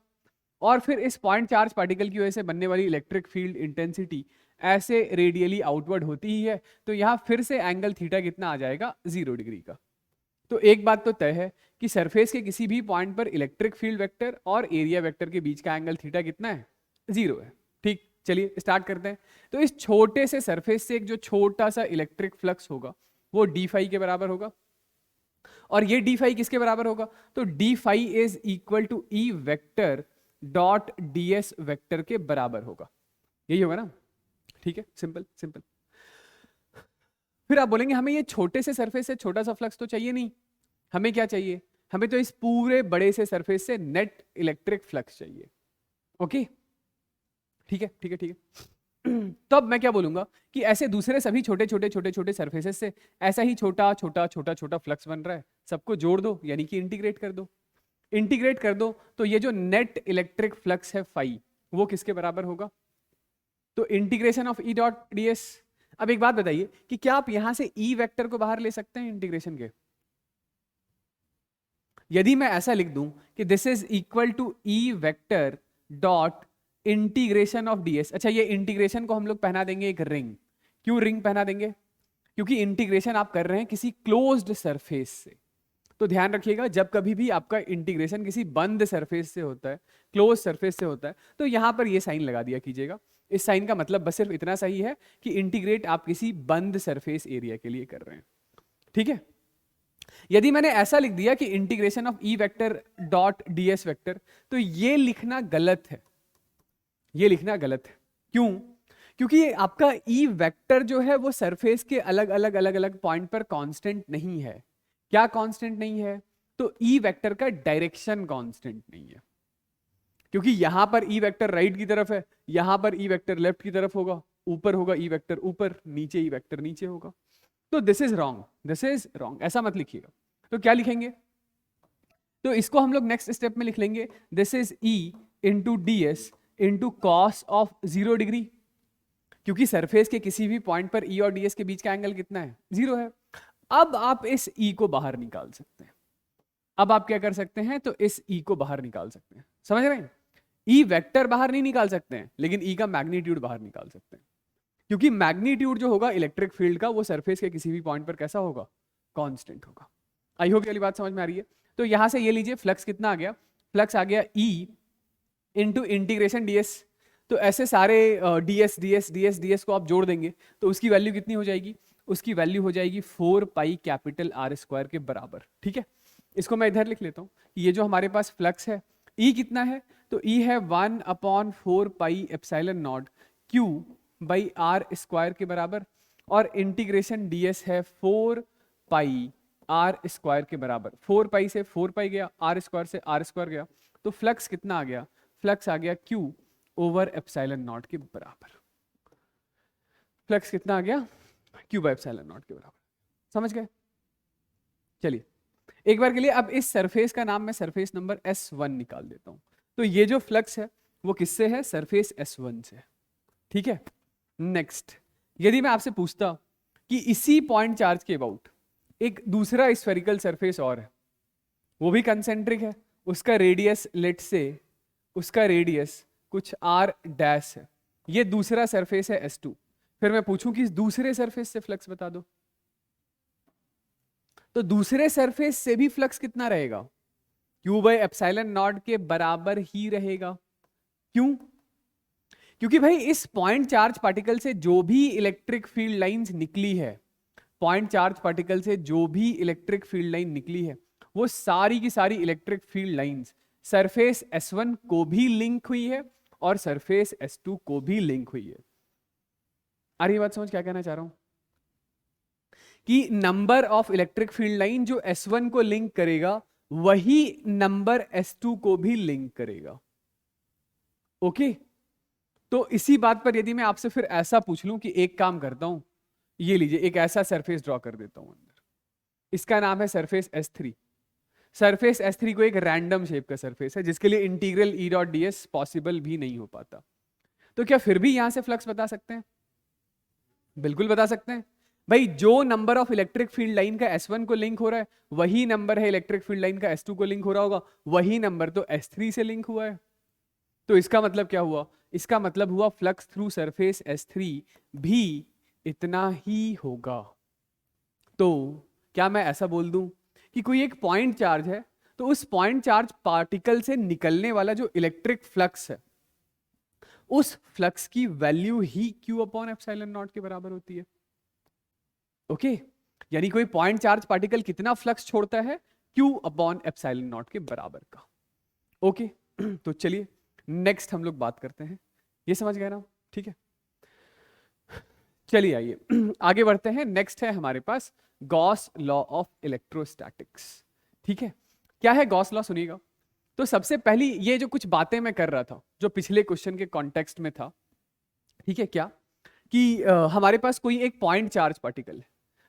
और फिर इस पॉइंट चार्ज पार्टिकल की वजह से बनने वाली इलेक्ट्रिक फील्ड इंटेंसिटी ऐसे रेडियली आउटवर्ड होती ही है, तो यहां फिर से एंगल थीटा कितना आ जाएगा? 0 डिग्री का। तो एक बात तो तय है कि सरफेस के किसी भी पॉइंट पर इलेक्ट्रिक फील्ड वेक्टर और एरिया वेक्टर के बीच का एंगल थीटा कितना है? 0 है। ठीक, चलिए स्टार्ट करते हैं। तो इस छोटे से सरफेस से एक जो छोटा सा इलेक्ट्रिक फ्लक्स होगा वो d फाई के बराबर होगा। और ये d फाई किसके बराबर होगा? तो d phi is equal to E vector dot ds vector के बराबर होगा। यही होगा ना? ठीक है, सिंपल। फिर आप बोलेंगे हमें ये छोटे से सरफेस से छोटा सा फ्लक्स तो चाहिए नहीं, हमें क्या चाहिए? हमें तो इस पूरे बड़े से सरफेस से नेट इलेक्ट्रिक फ्लक्स चाहिए। ओके, ठीक है ठीक है ठीक है। तो अब मैं क्या बोलूंगा कि ऐसे दूसरे सभी छोटे छोटे छोटे छोटे सरफेसेस से ऐसा ही छोटा छोटा छोटा छोटा फ्लक्स बन रहा है, सबको जोड़ दो यानी कि इंटीग्रेट कर दो। इंटीग्रेट कर दो तो ये जो नेट इलेक्ट्रिक फ्लक्स है फाई, वो किसके बराबर होगा? तो integration of E dot DS. अब एक बात बताइए कि क्या आप यहां से ई वेक्टर को बाहर ले सकते हैं इंटीग्रेशन के? यदि मैं ऐसा लिख दूं कि this is equal to E vector dot integration of DS. अच्छा, ये इंटीग्रेशन को हम लोग पहना देंगे एक रिंग। क्यों रिंग पहना देंगे? क्योंकि इंटीग्रेशन आप कर रहे हैं किसी क्लोज्ड सरफेस से। तो ध्यान रखिएगा, जब कभी भी आपका इंटीग्रेशन किसी बंद सरफेस से होता है, क्लोज सरफेस से होता है, तो यहां पर ये साइन लगा दिया कीजिएगा। इस साइन का मतलब बस सिर्फ इतना सही है कि इंटीग्रेट आप किसी बंद सरफेस एरिया के लिए कर रहे हैं। ठीक है। यदि मैंने ऐसा लिख दिया कि integration of E vector dot DS vector, तो ये लिखना गलत है। ये लिखना गलत है। क्यों? क्योंकि आपका ई वेक्टर जो है वो सरफेस के अलग अलग अलग अलग पॉइंट पर कांस्टेंट नहीं है। क्या कांस्टेंट नहीं है? तो ई वेक्टर का डायरेक्शन कांस्टेंट नहीं है। क्योंकि यहां पर ई वेक्टर राइट की तरफ है, यहां पर ई वेक्टर लेफ्ट की तरफ होगा, ऊपर होगा ई वेक्टर ऊपर, नीचे ई वेक्टर नीचे होगा। तो this is wrong, this is wrong, ऐसा मत लिखिएगा। तो क्या लिखेंगे? तो इसको हम लोग नेक्स्ट स्टेप में लिख लेंगे, this is E into D S into cos of 0 degree. क्योंकि सरफेस के किसी भी पॉइंट पर ई और डी एस के बीच का एंगल कितना है? 0 है। अब आप इस ई को बाहर निकाल सकते हैं। अब आप क्या कर सकते हैं? तो इस ई को बाहर निकाल सकते हैं। समझ रहे हैं? ई वेक्टर बाहर नहीं निकाल सकते हैं, लेकिन ई का मैग्नीट्यूड बाहर निकाल सकते हैं। क्योंकि मैग्नीट्यूड जो होगा इलेक्ट्रिक फील्ड का, वो सरफेस के किसी भी पॉइंट पर कैसा होगा? कांस्टेंट होगा। आई होप ये वाली बात समझ में आ रही है। तो यहां से ये लीजिए, फ्लक्स कितना आ गया? फ्लक्स आ गया ई इंटू इंटीग्रेशन डीएस। तो ऐसे सारे डीएस डीएस डीएस डीएस को आप जोड़ देंगे तो उसकी वैल्यू कितनी हो जाएगी? उसकी वैल्यू हो जाएगी 4 पाई कैपिटल आर स्क्वायर के बराबर। ठीक है, इसको मैं इधर लिख लेता हूं। ये जो हमारे पास फ्लक्स है, ई कितना है? तो ई है 1/4 pi epsilon naught Q by R square के बराबर, और इंटीग्रेशन डीएस है 4 पाई आर स्क्वायर के बराबर। 4 पाई से 4 पाई गया, आर स्क्वायर से आर स्क्वायर गया, तो फ्लक्स कितना आ गया? फ्लक्स आ गया क्यू ओवर एप्सिलॉन नॉट के बराबर। फ्लक्स कितना आ गया? क्यू बाय एप्सिलॉन नॉट के बराबर। समझ गए? चलिए एक बार के लिए अब इस सरफेस का नाम मैं सरफेस नंबर S1 निकाल देता हूं। तो ये जो फ्लक्स है वो किससे है? सरफेस S1 से। ठीक है। नेक्स्ट, यदि मैं आपसे पूछता कि इसी पॉइंट चार्ज के अबाउट एक दूसरा स्फेरिकल सरफेस और है, वो भी कंसेंट्रिक है, उसका रेडियस लेट से, उसका रेडियस कुछ r डैश है, ये दूसरा सरफेस है S2, फिर मैं पूछूं कि इस दूसरे सरफेस से फ्लक्स बता दो, तो दूसरे सरफेस से भी फ्लक्स कितना रहेगा? क्यू बाय एप्सिलॉन नॉट के बराबर ही रहेगा। क्यों? क्योंकि भाई इस पॉइंट चार्ज पार्टिकल से जो भी इलेक्ट्रिक फील्ड लाइंस निकली है, पॉइंट चार्ज पार्टिकल से जो भी इलेक्ट्रिक फील्ड लाइन निकली है, वो सारी की सारी electric field lines surface S1 को भी लिंक हुई है और सरफेस S2 को भी लिंक हुई है। आ रही बात समझ क्या कहना चाह रहा हूं? कि number of electric field line जो S1 को लिंक करेगा, वही नंबर S2 को भी लिंक करेगा। ओके, तो इसी बात पर यदि मैं आपसे फिर ऐसा पूछ लूं कि एक काम करता हूं, ये लीजिए एक ऐसा सरफेस ड्रॉ कर देता हूं अंदर, इसका नाम है सरफेस S3। सरफेस S3 को एक रैंडम शेप का सरफेस है जिसके लिए integral E dot D S possible भी नहीं हो पाता। तो क्या फिर भी यहां से फ्लक्स बता सकते हैं? बिल्कुल बता सकते हैं। भाई जो number of electric field line का S1 को लिंक हो रहा है, वही नंबर है इलेक्ट्रिक फील्ड लाइन का S2 को लिंक हो रहा होगा, वही नंबर तो S3 से लिंक हुआ है। तो इसका मतलब क्या हुआ? इसका मतलब हुआ फ्लक्स थ्रू सरफेस S3 भी इतना ही होगा। तो क्या मैं ऐसा बोल दूं कि कोई एक पॉइंट चार्ज है, तो उस पॉइंट चार्ज पार्टिकल से निकलने वाला जो इलेक्ट्रिक फ्लक्स है, उस फ्लक्स की वैल्यू ही क्यू अपॉन एप्सिलॉन नॉट के बराबर होती है। ओके, यानी कोई पॉइंट चार्ज पार्टिकल कितना फ्लक्स छोड़ता है? क्यू अपॉन एप्सिलॉन नॉट के बराबर का। ओके, तो चलिए नेक्स्ट हम लोग बात करते हैं। ये समझ गए ना? ठीक है, चलिए आइए आगे बढ़ते हैं। नेक्स्ट है हमारे पास गॉस लॉ ऑफ इलेक्ट्रोस्टैटिक्स। ठीक है, क्या है गॉस लॉ सुनिएगा। तो सबसे पहली ये जो कुछ बातें मैं कर रहा था जो पिछले क्वेश्चन के कॉन्टेक्स्ट में था, ठीक है, क्या कि हमारे पास कोई एक पॉइंट चार्ज पार्टिकल है,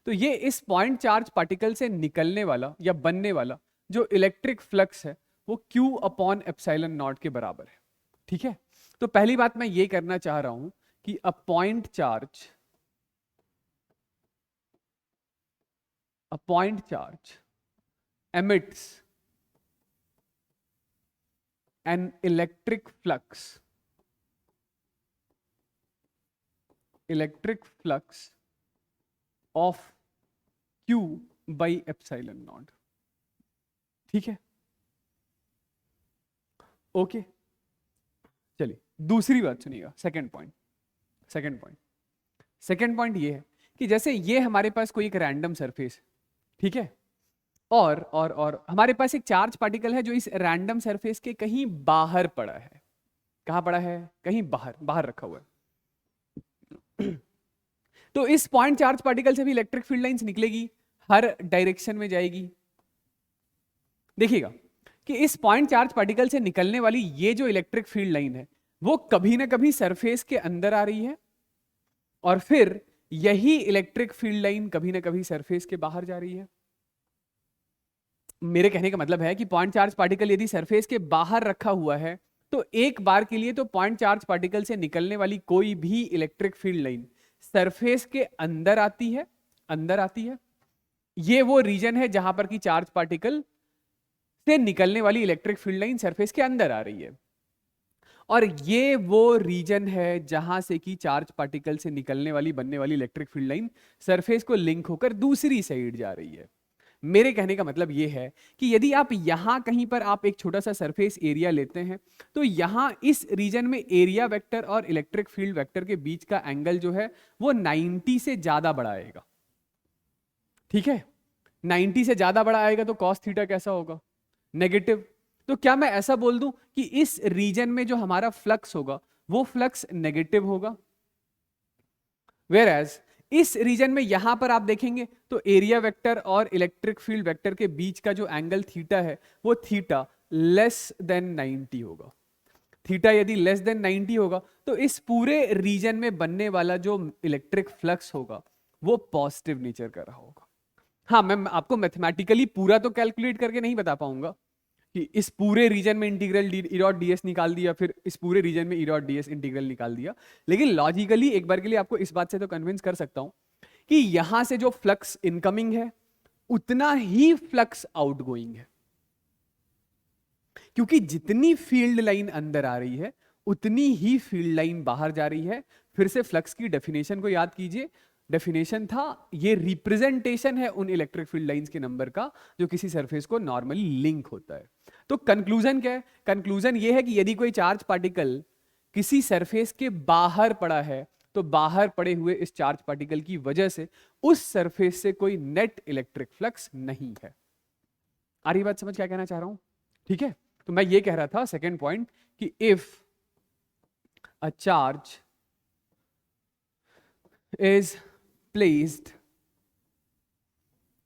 तो ये इस पॉइंट चार्ज पार्टिकल से निकलने वाला या बनने वाला जो इलेक्ट्रिक फ्लक्स है वो Q अपॉन एप्सिलॉन नॉट के बराबर है, ठीक है। तो पहली बात मैं ये करना चाह रहा हूं कि a point charge emits an electric flux of Q by epsilon naught, ठीक है, ओके। चलिए दूसरी बात सुनिएगा, सेकंड पॉइंट ये है कि जैसे ये हमारे पास कोई एक रैंडम सरफेस, ठीक है, और हमारे पास एक चार्ज पार्टिकल है जो इस रैंडम सरफेस के कहीं बाहर पड़ा है। कहां पड़ा है? कहीं बाहर रखा हुआ है। तो इस पॉइंट चार्ज पार्टिकल से भी इलेक्ट्रिक फील्ड लाइंस निकलेगी, हर डायरेक्शन में जाएगी। देखिएगा कि इस पॉइंट चार्ज पार्टिकल से निकलने वाली ये जो इलेक्ट्रिक फील्ड लाइन है वो कभी ना कभी सरफेस के अंदर आ रही है, और फिर यही इलेक्ट्रिक फील्ड लाइन कभी ना कभी सरफेस के बाहर जा रही है। मेरे कहने का मतलब है कि पॉइंट चार्ज पार्टिकल यदि सरफेस के बाहर रखा हुआ है तो एक बार के लिए तो पॉइंट चार्ज पार्टिकल से निकलने वाली कोई भी इलेक्ट्रिक फील्ड लाइन सरफेस के अंदर आती है। ये वो रीजन है जहां पर कि चार्ज पार्टिकल से निकलने वाली इलेक्ट्रिक फील्ड लाइन सरफेस के अंदर आ रही है, और ये वो रीजन है जहां से कि चार्ज पार्टिकल से निकलने वाली बनने वाली इलेक्ट्रिक फील्ड लाइन सरफेस को लिंक होकर दूसरी साइड जा रही है। मेरे कहने का मतलब यह है कि यदि आप यहां कहीं पर आप एक छोटा सा सरफेस एरिया लेते हैं तो यहां इस रीजन में एरिया वेक्टर और इलेक्ट्रिक फील्ड वेक्टर के बीच का एंगल जो है वो 90 से ज्यादा बड़ा आएगा, ठीक है। 90 से ज्यादा बड़ा आएगा तो कॉस थीटा कैसा होगा? नेगेटिव। तो क्या मैं ऐसा बोल दूं कि इस रीजन में जो हमारा फ्लक्स होगा वो फ्लक्स नेगेटिव होगा, वेयर एज इस रीजन में यहां पर आप देखेंगे तो एरिया वेक्टर और इलेक्ट्रिक फील्ड वेक्टर के बीच का जो एंगल थीटा है वो थीटा लेस देन 90 होगा। थीटा यदि लेस देन 90 होगा तो इस पूरे रीजन में बनने वाला जो इलेक्ट्रिक फ्लक्स होगा वो पॉजिटिव नेचर का रहा होगा। हाँ, मैं आपको मैथमेटिकली पूरा तो कैलकुलेट करके नहीं बता पाऊंगा कि इस पूरे रीजन में integral E dot D S निकाल दिया, फिर इस पूरे रीजन में E dot D S integral निकाल दिया, लेकिन लॉजिकली एक बार के लिए आपको इस बात से तो कन्विंस कर सकता हूं कि यहां से जो फ्लक्स इनकमिंग है उतना ही फ्लक्स आउटगोइंग है, क्योंकि जितनी फील्ड लाइन अंदर आ रही है उतनी ही फील्ड लाइन बाहर जा रही है। फिर से फ्लक्स की डेफिनेशन को याद कीजिए, डेफिनेशन था ये रिप्रेजेंटेशन है उन इलेक्ट्रिक फील्ड लाइंस के नंबर का जो किसी सरफेस को नॉर्मली लिंक होता है। तो कंक्लूजन क्या है? कंक्लूजन ये है कि यदि कोई चार्ज पार्टिकल किसी सरफेस के बाहर पड़ा है तो बाहर पड़े हुए इस चार्ज पार्टिकल की वजह से उस सरफेस से कोई नेट इलेक्ट्रिक फ्लक्स नहीं है। आ रही बात समझ क्या कहना चाह रहा हूं? ठीक है, तो मैं ये कह रहा था सेकेंड पॉइंट कि if a charge is placed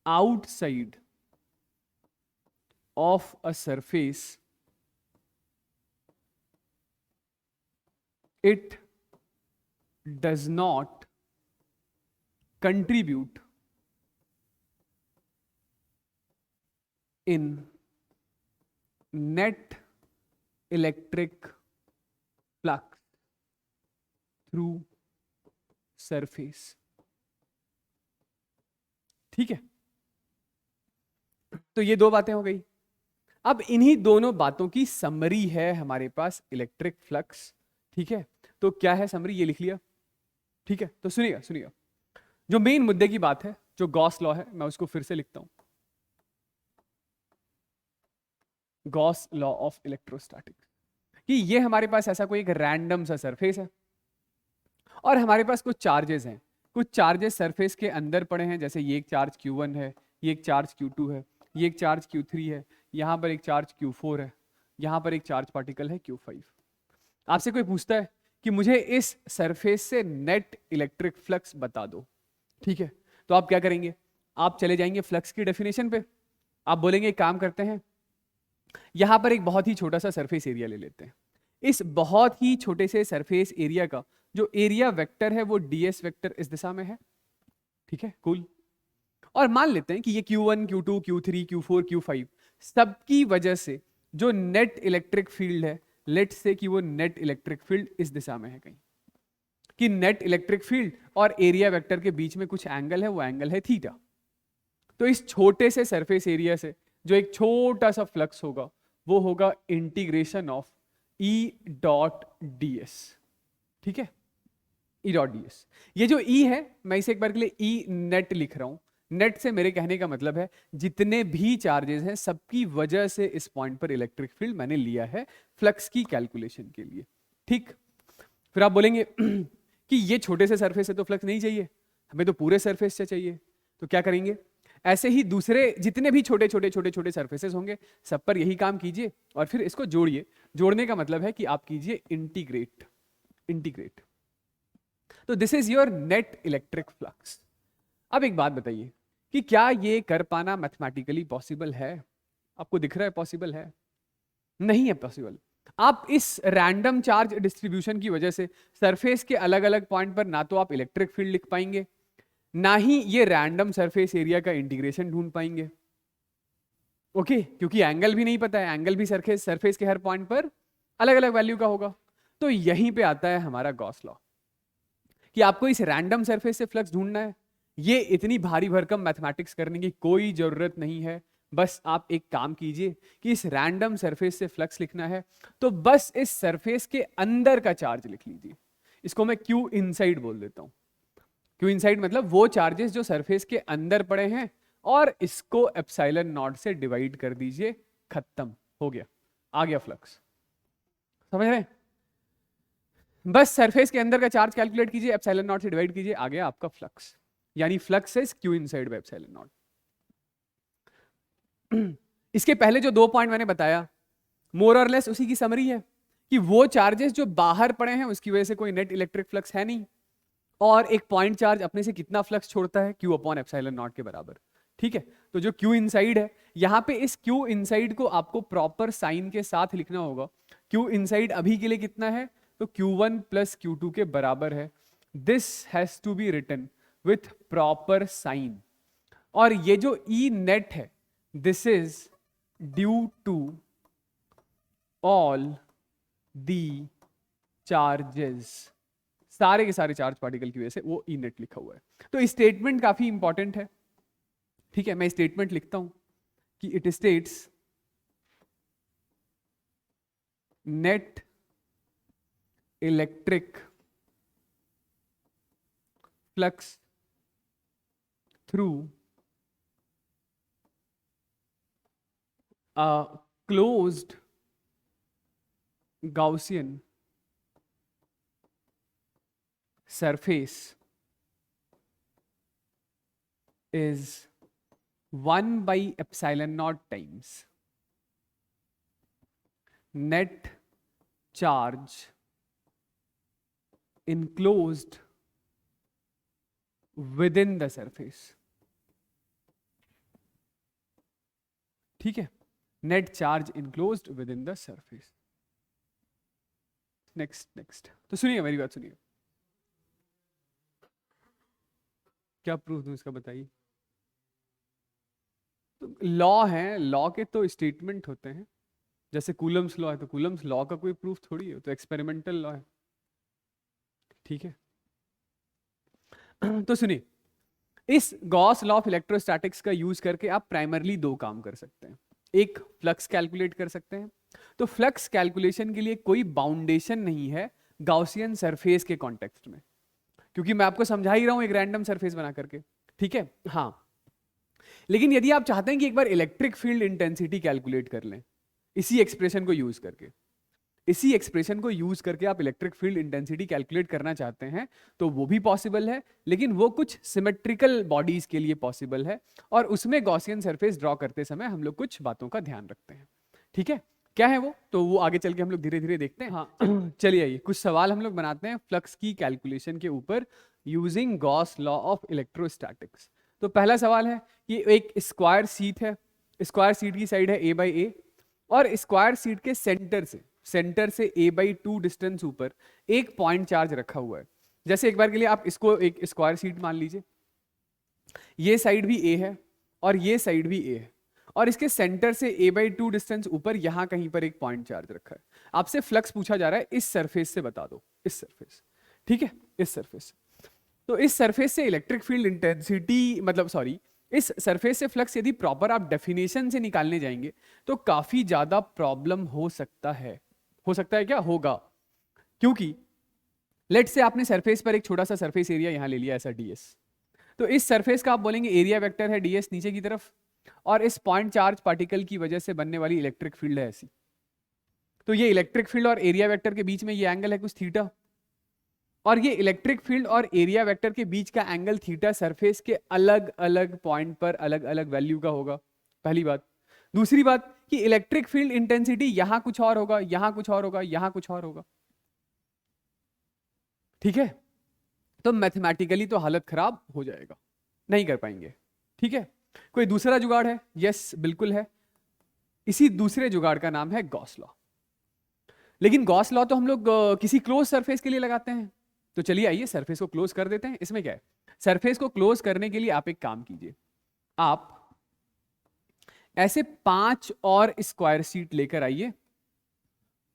outside of a surface, it does not contribute in net electric flux through surface, ठीक है। तो ये दो बातें हो गई। अब इन्हीं दोनों बातों की समरी है हमारे पास इलेक्ट्रिक फ्लक्स, ठीक है। तो क्या है समरी, ये लिख लिया, ठीक है। तो सुनिएगा जो मेन मुद्दे की बात है, जो गॉस लॉ है, मैं उसको फिर से लिखता हूं, गॉस लॉ ऑफ इलेक्ट्रोस्टैटिक्स, कि ये हमारे पास ऐसा कोई एक रैंडम सा सरफेस है और हमारे पास कुछ चार्जेस हैं, कुछ चार्जेस सरफेस के अंदर पड़े हैं, जैसे ये एक चार्ज Q1 है, ये एक चार्ज Q2 है, ये एक चार्ज Q3 है, यहां पर एक चार्ज Q4 है, यहां पर एक चार्ज पार्टिकल है Q5। आपसे कोई पूछता है कि मुझे इस सरफेस से नेट इलेक्ट्रिक फ्लक्स बता दो, ठीक है। तो आप क्या करेंगे? आप चले जाएंगे फ्लक्स की डेफिनेशन पे, आप बोलेंगे एक काम करते हैं, यहां पर एक बहुत ही छोटा सा सरफेस एरिया ले लेते हैं। इस बहुत ही छोटे से सरफेस एरिया का जो एरिया वेक्टर है वो ds वेक्टर इस दिशा में है। ठीक है, कूल। और मान लेते हैं कि ये Q1, Q2, Q3, Q4, Q5 सबकी वजह से जो नेट इलेक्ट्रिक फील्ड है, लेट से कि वो नेट इलेक्ट्रिक फील्ड इस दिशा में है कहीं, कि नेट इलेक्ट्रिक फील्ड और एरिया वेक्टर के बीच में कुछ एंगल है, वो एंगल है थीटा। तो इस छोटे से सरफेस एरिया से जो एक छोटा सा फ्लक्स होगा वो होगा integration of E dot ds। ठीक है, E डॉट ds। ये जो E है मैं इसे एक बार के लिए E नेट लिख रहा हूं। नेट से मेरे कहने का मतलब है जितने भी चार्जेस हैं सबकी वजह से इस पॉइंट पर इलेक्ट्रिक फील्ड मैंने लिया है फ्लक्स की कैलकुलेशन के लिए। ठीक, फिर आप बोलेंगे कि ये छोटे से सरफेस से तो फ्लक्स नहीं चाहिए, हमें तो पूरे सरफेस से चाहिए। तो क्या करेंगे, ऐसे ही दूसरे जितने भी छोटे छोटे छोटे छोटे सरफेसेस होंगे सब पर यही काम कीजिए और फिर इसको जोड़िए। जोड़ने का मतलब है कि आप कीजिए इंटीग्रेट। इंटीग्रेट, तो this is your net electric flux. अब एक बात बताइए कि क्या ये कर पाना मैथमेटिकली पॉसिबल है? आपको दिख रहा है पॉसिबल है? नहीं है पॉसिबल। आप इस रैंडम चार्ज डिस्ट्रीब्यूशन की वजह से सरफेस के अलग अलग पॉइंट पर ना तो आप इलेक्ट्रिक फील्ड लिख पाएंगे, ना ही ये रैंडम सरफेस एरिया का इंटीग्रेशन ढूंढ पाएंगे। ओके, क्योंकि एंगल भी नहीं पता है, एंगल भी सरफेस के हर पॉइंट पर अलग अलग वैल्यू का होगा। तो यहीं पे आता है हमारा गॉस लॉ कि आपको इस रैंडम सरफेस से फ्लक्स ढूंढना है। ये इतनी भारी भरकम मैथमेटिक्स करने की कोई जरूरत नहीं है। बस आप एक काम कीजिए कि इस रैंडम सरफेस से फ्लक्स लिखना है तो बस इस सरफेस के अंदर का चार्ज लिख लीजिए। इसको मैं क्यू इनसाइड बोल देता हूं। क्यू इनसाइड मतलब वो चार्जेस जो सरफेस के अंदर पड़े हैं और इसको एप्सिलॉन नॉट से डिवाइड कर दीजिए, खत्म हो गया, आ गया फ्लक्स। समझ रहे हैं? बस सरफेस के अंदर का चार्ज कैलकुलेट कीजिए, एप्सिलॉन नॉट से डिवाइड कीजिए, आ गया आपका फ्लक्स। यानी flux is Q inside by epsilon not. इसके पहले जो 2 पॉइंट मैंने बताया मोर और लेस उसी की समरी है कि वो चार्जेस जो बाहर पड़े हैं उसकी वजह से कोई नेट इलेक्ट्रिक फ्लक्स है नहीं, और एक पॉइंट चार्ज अपने से कितना फ्लक्स छोड़ता है, क्यू अपॉन एप्सिलॉन नॉट के बराबर। ठीक है, तो जो क्यू इनसाइड है यहां पे इस क्यू इनसाइड को आपको प्रॉपर साइन के साथ लिखना होगा। क्यू इनसाइड अभी के लिए कितना है, तो Q1 प्लस Q2 के बराबर है। This has to be written with proper sign. और ये जो E नेट है this is due to all the charges, सारे के सारे चार्ज पार्टिकल की वजह से वो E नेट लिखा हुआ है। तो स्टेटमेंट काफी इंपॉर्टेंट है। ठीक है, मैं स्टेटमेंट लिखता हूं कि it states net electric flux through a closed Gaussian surface is 1 by epsilon naught times net charge enclosed within the surface। ठीक है, net charge enclosed with in the surface. Next तो सुनिए, मेरी बात सुनिए। क्या प्रूफ दूं इसका बताइए? तो लॉ है, लॉ के तो स्टेटमेंट होते हैं। जैसे कूलम्स लॉ है तो कूलम्स लॉ का कोई प्रूफ थोड़ी है, तो एक्सपेरिमेंटल लॉ है। ठीक है, तो सुनिए, इस गॉस लॉ ऑफ इलेक्ट्रोस्टैटिक्स का यूज करके आप प्राइमरली 2 काम कर सकते हैं। एक, फ्लक्स कैलकुलेट कर सकते हैं। तो फ्लक्स कैलकुलेशन के लिए कोई बाउंडेशन नहीं है गॉसियन सरफेस के कॉन्टेक्स्ट में, क्योंकि मैं आपको समझा ही रहा हूं एक रैंडम सरफेस बना करके। ठीक है, हाँ, लेकिन यदि आप चाहते हैं कि एक बार इलेक्ट्रिक फील्ड इंटेंसिटी कैलकुलेट कर लें इसी एक्सप्रेशन को यूज करके, इसी एक्सप्रेशन को यूज करके आप इलेक्ट्रिक फील्ड इंटेंसिटी कैलकुलेट करना चाहते हैं तो वो भी पॉसिबल है, लेकिन वो कुछ सिमेट्रिकल बॉडीज के लिए पॉसिबल है, और उसमें गॉसियन सरफेस ड्रॉ करते समय हम लोग कुछ बातों का ध्यान रखते हैं। ठीक है, क्या है वो, तो वो आगे चल के हम लोग धीरे धीरे देखते हैं। हाँ चलिए, आइए कुछ सवाल हम लोग बनाते हैं फ्लक्स की कैलकुलेशन के ऊपर using Gauss law of electrostatics. तो पहला सवाल है कि एक स्क्वायर शीट है, स्क्वायर शीट की साइड है a बाई ए, और स्क्वायर सीट के सेंटर से a/2 डिस्टेंस ऊपर एक पॉइंट चार्ज रखा हुआ है। जैसे एक बार के लिए आप इसको एक स्क्वायर सीट मान लीजिए, ये साइड भी a है और ये साइड भी a है, और इसके सेंटर से a/2 डिस्टेंस ऊपर यहां कहीं पर एक पॉइंट चार्ज रखा है। आपसे फ्लक्स पूछा जा रहा है, इस सरफेस से बता दो, इस सरफेस, ठीक है, इस सरफेस। तो इस सरफेस से इलेक्ट्रिक फील्ड इंटेंसिटी, मतलब सॉरी, इस सरफेस से फ्लक्स यदि प्रॉपर आप डेफिनेशन से निकालने जाएंगे तो काफी ज्यादा प्रॉब्लम हो सकता है। हो सकता है क्या? होगा, क्योंकि लेट से आपने सरफेस पर एक छोटा सा सरफेस एरिया यहां ले लिया ऐसा ds, तो इस सरफेस का आप बोलेंगे एरिया वेक्टर है ds नीचे की तरफ, और इस पॉइंट चार्ज पार्टिकल की वजह से बनने वाली इलेक्ट्रिक फील्ड है ऐसी। तो ये इलेक्ट्रिक फील्ड और एरिया वेक्टर के बीच में ये एंगल है कुछ थीटा, और ये इलेक्ट्रिक फील्ड और एरिया वेक्टर के बीच का एंगल थीटा सरफेस के अलग अलग पॉइंट पर अलग अलग वैल्यू का होगा, पहली बात। दूसरी बात कि इलेक्ट्रिक फील्ड इंटेंसिटी यहां कुछ और होगा, यहां कुछ और होगा, यहां कुछ और होगा, ठीक है। तो मैथमेटिकली तो हालत खराब हो जाएगा, नहीं कर पाएंगे, ठीक है। कोई दूसरा जुगाड़ है? यस बिल्कुल है। इसी दूसरे जुगाड़ का नाम है गॉस लॉ। लेकिन गॉस लॉ तो हम लोग किसी क्लोज सरफेस के लिए लगाते हैं, तो चलिए आइए सरफेस को क्लोज कर देते हैं। इसमें क्या है, सरफेस को क्लोज करने के लिए आप एक काम कीजिए, आप ऐसे 5 और स्क्वायर सीट लेकर आइए,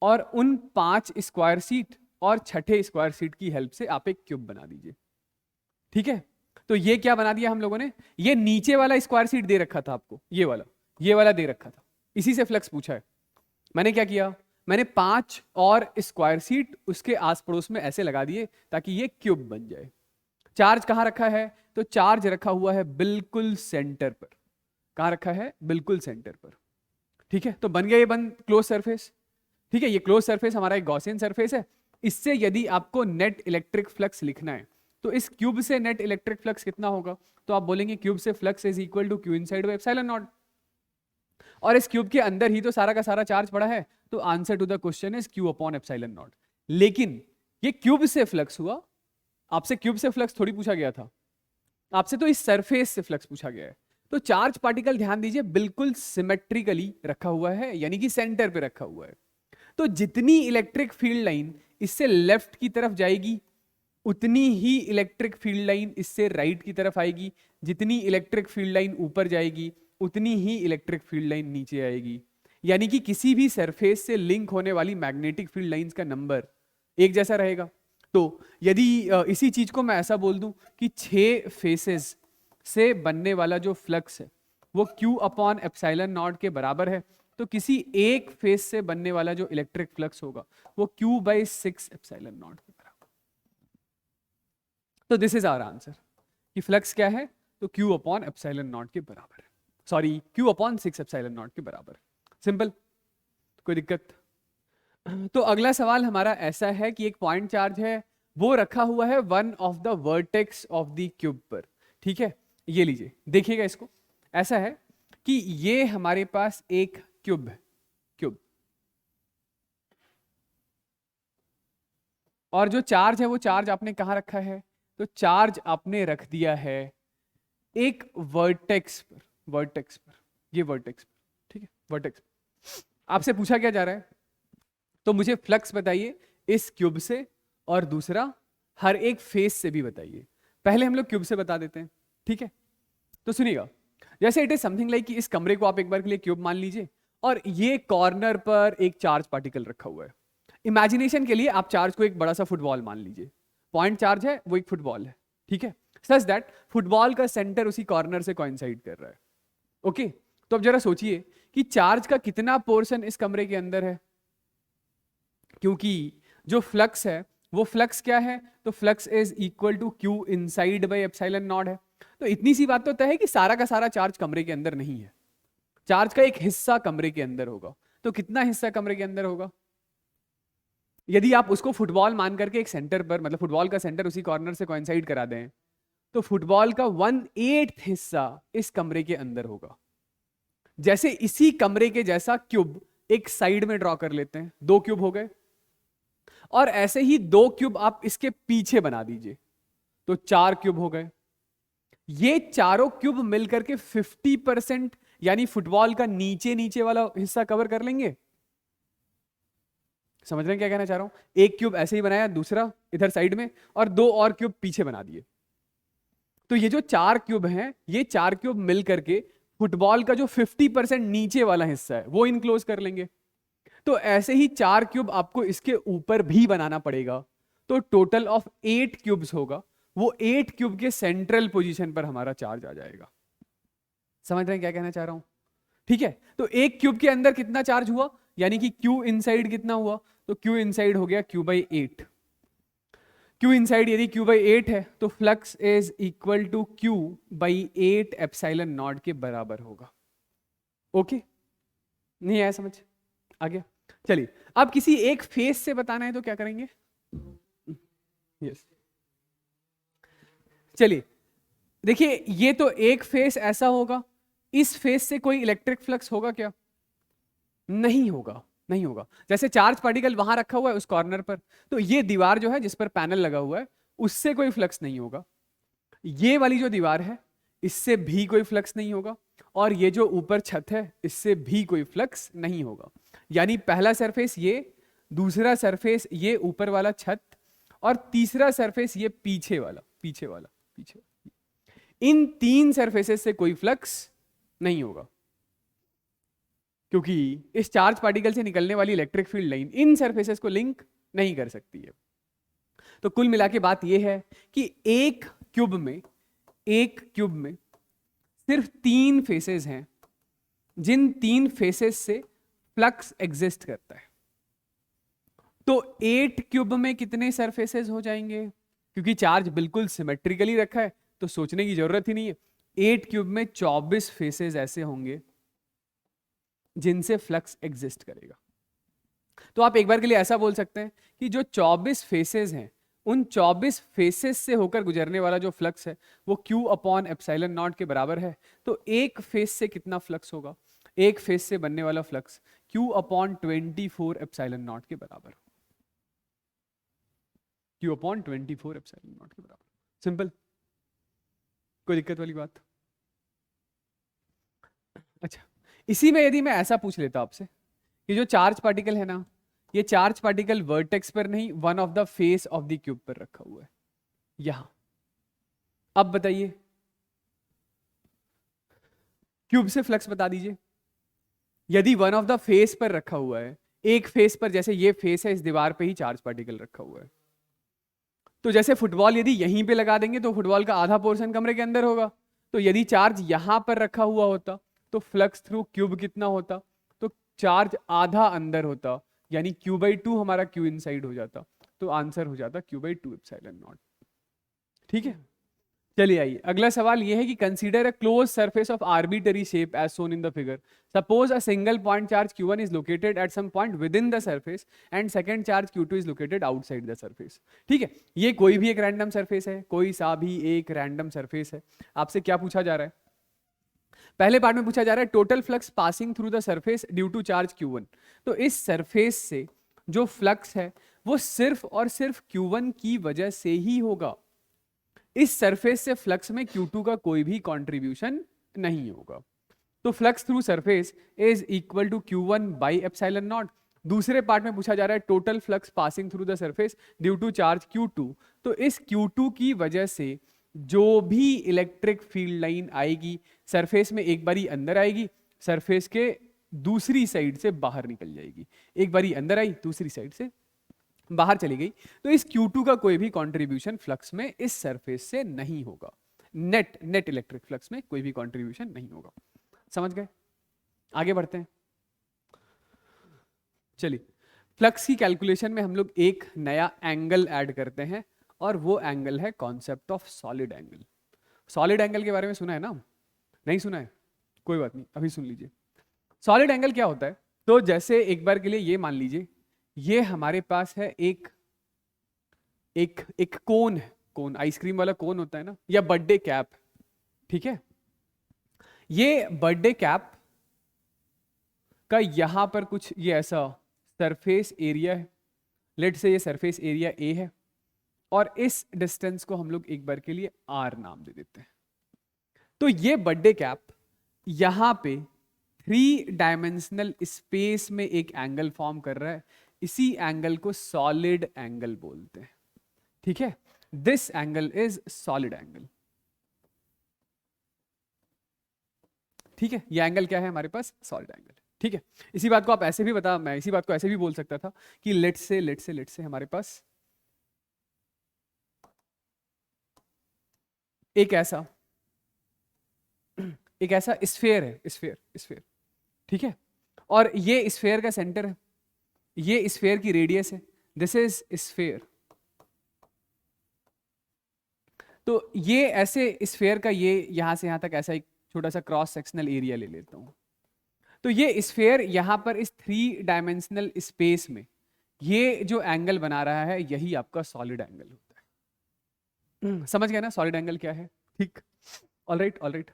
और उन 5 स्क्वायर सीट और छठे स्क्वायर सीट की हेल्प से आप एक क्यूब बना दीजिए, ठीक है। तो ये क्या बना दिया हम लोगों ने, ये नीचे वाला स्क्वायर सीट दे रखा था आपको, ये वाला दे रखा था, इसी से फ्लक्स पूछा है। मैंने क्या किया, मैंने 5 और स्क्वायर सीट उसके आस पड़ोस में ऐसे लगा दिए ताकि ये क्यूब बन जाए। चार्ज कहां रखा है, तो चार्ज रखा हुआ है बिल्कुल सेंटर पर। कहां रखा है? बिल्कुल सेंटर पर, ठीक है। तो बन गया ये क्लोज सरफेस, ठीक है। ये क्लोज सरफेस हमारा एक गॉसियन सरफेस है। इससे यदि आपको नेट इलेक्ट्रिक फ्लक्स लिखना है तो इस क्यूब से नेट इलेक्ट्रिक फ्लक्स कितना होगा, तो आप बोलेंगे क्यूब से flux is equal to Q inside by epsilon naught, और इस क्यूब के अंदर ही तो सारा का सारा चार्ज पड़ा है, तो answer to the question is Q upon epsilon naught. लेकिन ये क्यूब से फ्लक्स हुआ, आपसे क्यूब से फ्लक्स थोड़ी पूछा गया था, आपसे तो इस सरफेस से फ्लक्स पूछा गया है। तो चार्ज पार्टिकल ध्यान दीजिए बिल्कुल सिमेट्रिकली रखा हुआ है, यानी कि सेंटर पे रखा हुआ है। तो जितनी इलेक्ट्रिक फील्ड लाइन इससे लेफ्ट की तरफ जाएगी उतनी ही इलेक्ट्रिक फील्ड लाइन इससे राइट की तरफ आएगी, जितनी इलेक्ट्रिक फील्ड लाइन ऊपर जाएगी उतनी ही इलेक्ट्रिक फील्ड लाइन नीचे आएगी। यानी कि किसी भी सरफेस से लिंक होने वाली मैग्नेटिक फील्ड लाइंस का नंबर एक जैसा रहेगा। तो यदि इसी चीज को मैं ऐसा बोल दूं कि 6 फेसेस से बनने वाला जो फ्लक्स है वो Q अपॉन एप्सिलॉन नॉट के बराबर है, तो किसी एक फेस से बनने वाला जो इलेक्ट्रिक फ्लक्स होगा वो Q/6 एप्सिलॉन नॉट के बराबर। तो दिस इज आवर आंसर कि फ्लक्स क्या है, तो Q अपॉन एप्सिलॉन नॉट के बराबर है, sorry Q upon 6 epsilon naught के बराबर। सिंपल, कोई दिक्कत? तो अगला सवाल हमारा ऐसा है कि एक पॉइंट चार्ज है, वो रखा हुआ है one of the vertex of the cube पर, ठीक है। ये लीजिए, देखिएगा इसको, ऐसा है कि ये हमारे पास एक क्यूब है, क्यूब, और जो चार्ज है वो चार्ज आपने कहां रखा है, तो चार्ज आपने रख दिया है एक वर्टेक्स पर, वर्टेक्स पर, ये वर्टेक्स पर, ठीक है, वर्टेक्स। आपसे पूछा क्या जा रहा है, तो मुझे फ्लक्स बताइए इस क्यूब से और दूसरा हर एक फेस से भी बताइए। पहले हम लोग क्यूब से बता देते हैं, ठीक है। तो सुनिएगा, जैसे इट इज समथिंग लाइक कि इस कमरे को आप एक बार के लिए क्यूब मान लीजिए और ये कॉर्नर पर एक चार्ज पार्टिकल रखा हुआ है। इमेजिनेशन के लिए आप चार्ज को एक बड़ा सा फुटबॉल मान लीजिए, पॉइंट चार्ज है वो एक फुटबॉल है, ठीक है, सच दैट फुटबॉल का सेंटर उसी कॉर्नर से कोइंसाइड कर रहा है, ओके। तो अब जरा सोचिए कि चार्ज का कितना पोर्शन इस कमरे के अंदर है, क्योंकि जो फ्लक्स है वो फ्लक्स क्या है, तो flux is equal to Q inside by epsilon naught है। तो इतनी सी बात तो तय है कि सारा का सारा चार्ज कमरे के अंदर नहीं है, चार्ज का एक हिस्सा कमरे के अंदर होगा। तो कितना हिस्सा कमरे के अंदर होगा, यदि आप उसको फुटबॉल मान करके एक सेंटर पर, मतलब फुटबॉल का सेंटर उसी कॉर्नर से कोइंसाइड करा दें, तो फुटबॉल का 1/8 हिस्सा इस कमरे के अंदर होगा। जैसे इसी कमरे के जैसा क्यूब एक साइड में ड्रॉ कर लेते हैं, 2 क्यूब हो गए, और ऐसे ही 2 क्यूब आप इसके पीछे बना दीजिए तो 4 क्यूब हो गए। ये चारों क्यूब मिलकर के 50% यानी फुटबॉल का नीचे नीचे वाला हिस्सा कवर कर लेंगे। समझ रहे हैं क्या कहना चाह रहा हूं? एक क्यूब ऐसे ही बनाया, दूसरा इधर साइड में, और दो और क्यूब पीछे बना दिए। तो ये जो 4 क्यूब हैं, ये 4 क्यूब मिल करके फुटबॉल का जो 50% नीचे वाला हिस्सा है वो इनक्लोज कर लेंगे। तो ऐसे ही 4 क्यूब आपको इसके ऊपर भी बनाना पड़ेगा। तो टोटल ऑफ 8 क्यूब्स होगा। वो 8 क्यूब के सेंट्रल पोजीशन पर हमारा चार्ज आ जाएगा। समझ रहे हैं क्या कहना चाह रहा हूं? ठीक है, तो एक क्यूब के अंदर कितना चार्ज हुआ, यानी कि क्यू इनसाइड कितना हुआ, तो क्यू इनसाइड हो गया Q/8। क्यू इनसाइड यदि Q/8 है तो flux is equal to Q/8 epsilon naught के बराबर होगा। ओके, नहीं आया समझ? आ गया? चलिए, अब किसी एक फेस से बताना है तो क्या करेंगे? यस, चलिए देखिए, ये तो एक फेस ऐसा होगा, इस फेस से कोई इलेक्ट्रिक फ्लक्स होगा क्या? नहीं होगा, नहीं होगा। जैसे चार्ज पार्टिकल वहां रखा हुआ है उस कॉर्नर पर, तो ये दीवार जो है जिस पर पैनल लगा हुआ है उससे कोई फ्लक्स नहीं होगा। ये वाली जो दीवार है इससे भी कोई फ्लक्स नहीं होगा, और ये जो ऊपर छत है इससे भी कोई फ्लक्स नहीं होगा। यानी पहला सरफेस ये, दूसरा सरफेस ये ऊपर वाला छत, और तीसरा सरफेस ये पीछे वाला, पीछे वाला, पीछे वाला। इन 3 सरफेसेस से कोई फ्लक्स नहीं होगा, क्योंकि इस चार्ज पार्टिकल से निकलने वाली electric field line in surfaces को लिंक नहीं कर सकती है। तो कुल मिला के बात यह है कि एक क्यूब में सिर्फ 3 फेसेस हैं, जिन 3 फेसेस से फ्लक्स एग्जिस्ट करता है। तो 8 क्यूब में कितने सरफेसेस हो जाएंगे? क्योंकि चार्ज बिल्कुल सिमेट्रिकली रखा है तो सोचने की जरूरत ही नहीं है। 8 क्यूब में 24 फेसेस ऐसे होंगे जिनसे फ्लक्स एग्जिस्ट करेगा। तो आप एक बार के लिए ऐसा बोल सकते हैं कि जो 24 फेसेस हैं, उन 24 फेसेस से होकर गुजरने वाला जो फ्लक्स है वो Q/ε0 के बराबर है। तो एक फेस से कितना फ्लक्स होगा? एक फेस से बनने वाला फ्लक्स Q/24ε0 के बराबर, Q/24ε0 के बराबर। सिंपल, कोई दिक्कत वाली बात? अच्छा, इसी में यदि मैं ऐसा पूछ लेता आपसे कि जो चार्ज पार्टिकल है ना, ये चार्ज पार्टिकल वर्टेक्स पर नहीं, one of the face of the cube पर रखा हुआ है यहां। अब बताइए, क्यूब से फ्लक्स बता दीजिए। यदि वन ऑफ द फेस पर रखा हुआ है, एक फेस पर, जैसे ये फेस है, इस दीवार पे ही चार्ज पार्टिकल रखा हुआ है, तो जैसे फुटबॉल यदि यहीं पे लगा देंगे तो फुटबॉल का आधा पोर्शन कमरे के अंदर होगा। तो यदि चार्ज यहां पर रखा हुआ होता तो फ्लक्स थ्रू क्यूब कितना होता? तो चार्ज आधा अंदर होता, यानी Q/2 हमारा Q इनसाइड हो जाता। तो आंसर हो जाता Q/2 एप्सिलॉन नॉट। ठीक है, चलिए आइए अगला सवाल यह है कि consider a close surface of arbitrary shape as shown in the figure. Suppose a single point charge Q1 is located at some point within the surface and second charge Q2 is located outside the surface. ठीक है, ये कोई भी एक रैंडम सरफेस है, कोई सा भी एक रैंडम सरफेस है। आपसे क्या पूछा जा रहा है? पहले पार्ट में पूछा जा रहा है total flux passing through the surface due to charge Q1। तो इस सरफेस से जो फ्लक्स है वो सिर्फ और सिर्फ Q1 की वजह से ही होगा। इस सरफेस से फ्लक्स में Q2 का कोई भी कंट्रीब्यूशन नहीं होगा। तो flux through surface is equal to Q1/ε0। दूसरे पार्ट में पूछा जा रहा है total flux passing through the surface due to charge Q2। तो इस Q2 की वजह से जो भी इलेक्ट्रिक फील्ड लाइन आएगी सरफेस में, एक बारी अंदर आएगी, सरफेस के दूसरी साइड से बाहर निकल जाएगी। एक बारी अंदर आई, दूसरी साइड से बाहर चली गई। तो इस Q2 का कोई भी कंट्रीब्यूशन फ्लक्स में इस सरफेस से नहीं होगा। नेट इलेक्ट्रिक फ्लक्स में कोई भी कंट्रीब्यूशन नहीं होगा। समझ गए? आगे बढ़ते हैं। चलिए, फ्लक्स की कैलकुलेशन में हम लोग एक नया एंगल ऐड करते हैं, और वो एंगल है concept of solid angle. Solid angle के बारे में सुना है ना? नहीं सुना है? कोई बात नहीं, अभी सुन लीजिए। सॉलिड एंगल क्या होता है? तो जैसे एक बार के लिए ये मान लीजिए, ये हमारे पास है एक कोन है, कोन आइसक्रीम वाला कोन होता है ना, या बर्थडे कैप। ठीक है, ये बर्थडे कैप का यहां पर कुछ ये ऐसा सरफेस एरिया है। लेट से ये सरफेस एरिया A है, और इस डिस्टेंस को हम लोग एक बार के लिए R नाम दे देते हैं। तो ये बर्थडे कैप यहां पे 3 डायमेंशनल स्पेस में एक एंगल फॉर्म कर रहा है, इसी एंगल को सॉलिड एंगल बोलते हैं। ठीक है, this angle is solid angle. ठीक है, ये एंगल क्या है हमारे पास? Solid angle. ठीक है, इसी बात को आप ऐसे भी बता, मैं इसी बात को ऐसे भी बोल सकता था कि लेट से हमारे पास एक ऐसा स्फेयर है, स्फेयर। ठीक है, और ये स्फेयर का सेंटर है, ये स्फेयर की रेडियस है, दिस इज स्फेयर। तो ये ऐसे स्फेयर का ये यहां से यहां तक ऐसा एक छोटा सा क्रॉस सेक्शनल एरिया ले लेता हूं। तो ये स्फेयर यहां पर इस 3 डायमेंशनल स्पेस में ये जो एंगल बना रहा है, यही आपका सॉलिड एंगल होता है। समझ गया ना सॉलिड एंगल क्या है? ठीक, ऑलराइट ऑलराइट।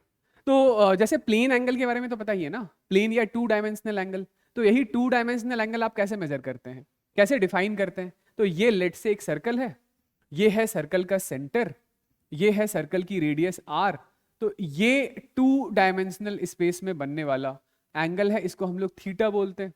तो जैसे प्लेन एंगल के बारे में तो पता ही है ना, प्लेन या 2 डायमेंशनल एंगल। तो यही 2 डायमेंशनल एंगल आप कैसे मेजर करते हैं, कैसे डिफाइन करते हैं? तो ये लेट से एक सर्कल है, ये है सर्कल का सेंटर, ये है सर्कल की रेडियस आर। तो ये 2 डायमेंशनल स्पेस में बनने वाला एंगल है, इसको हम लोग थीटा बोलते हैं।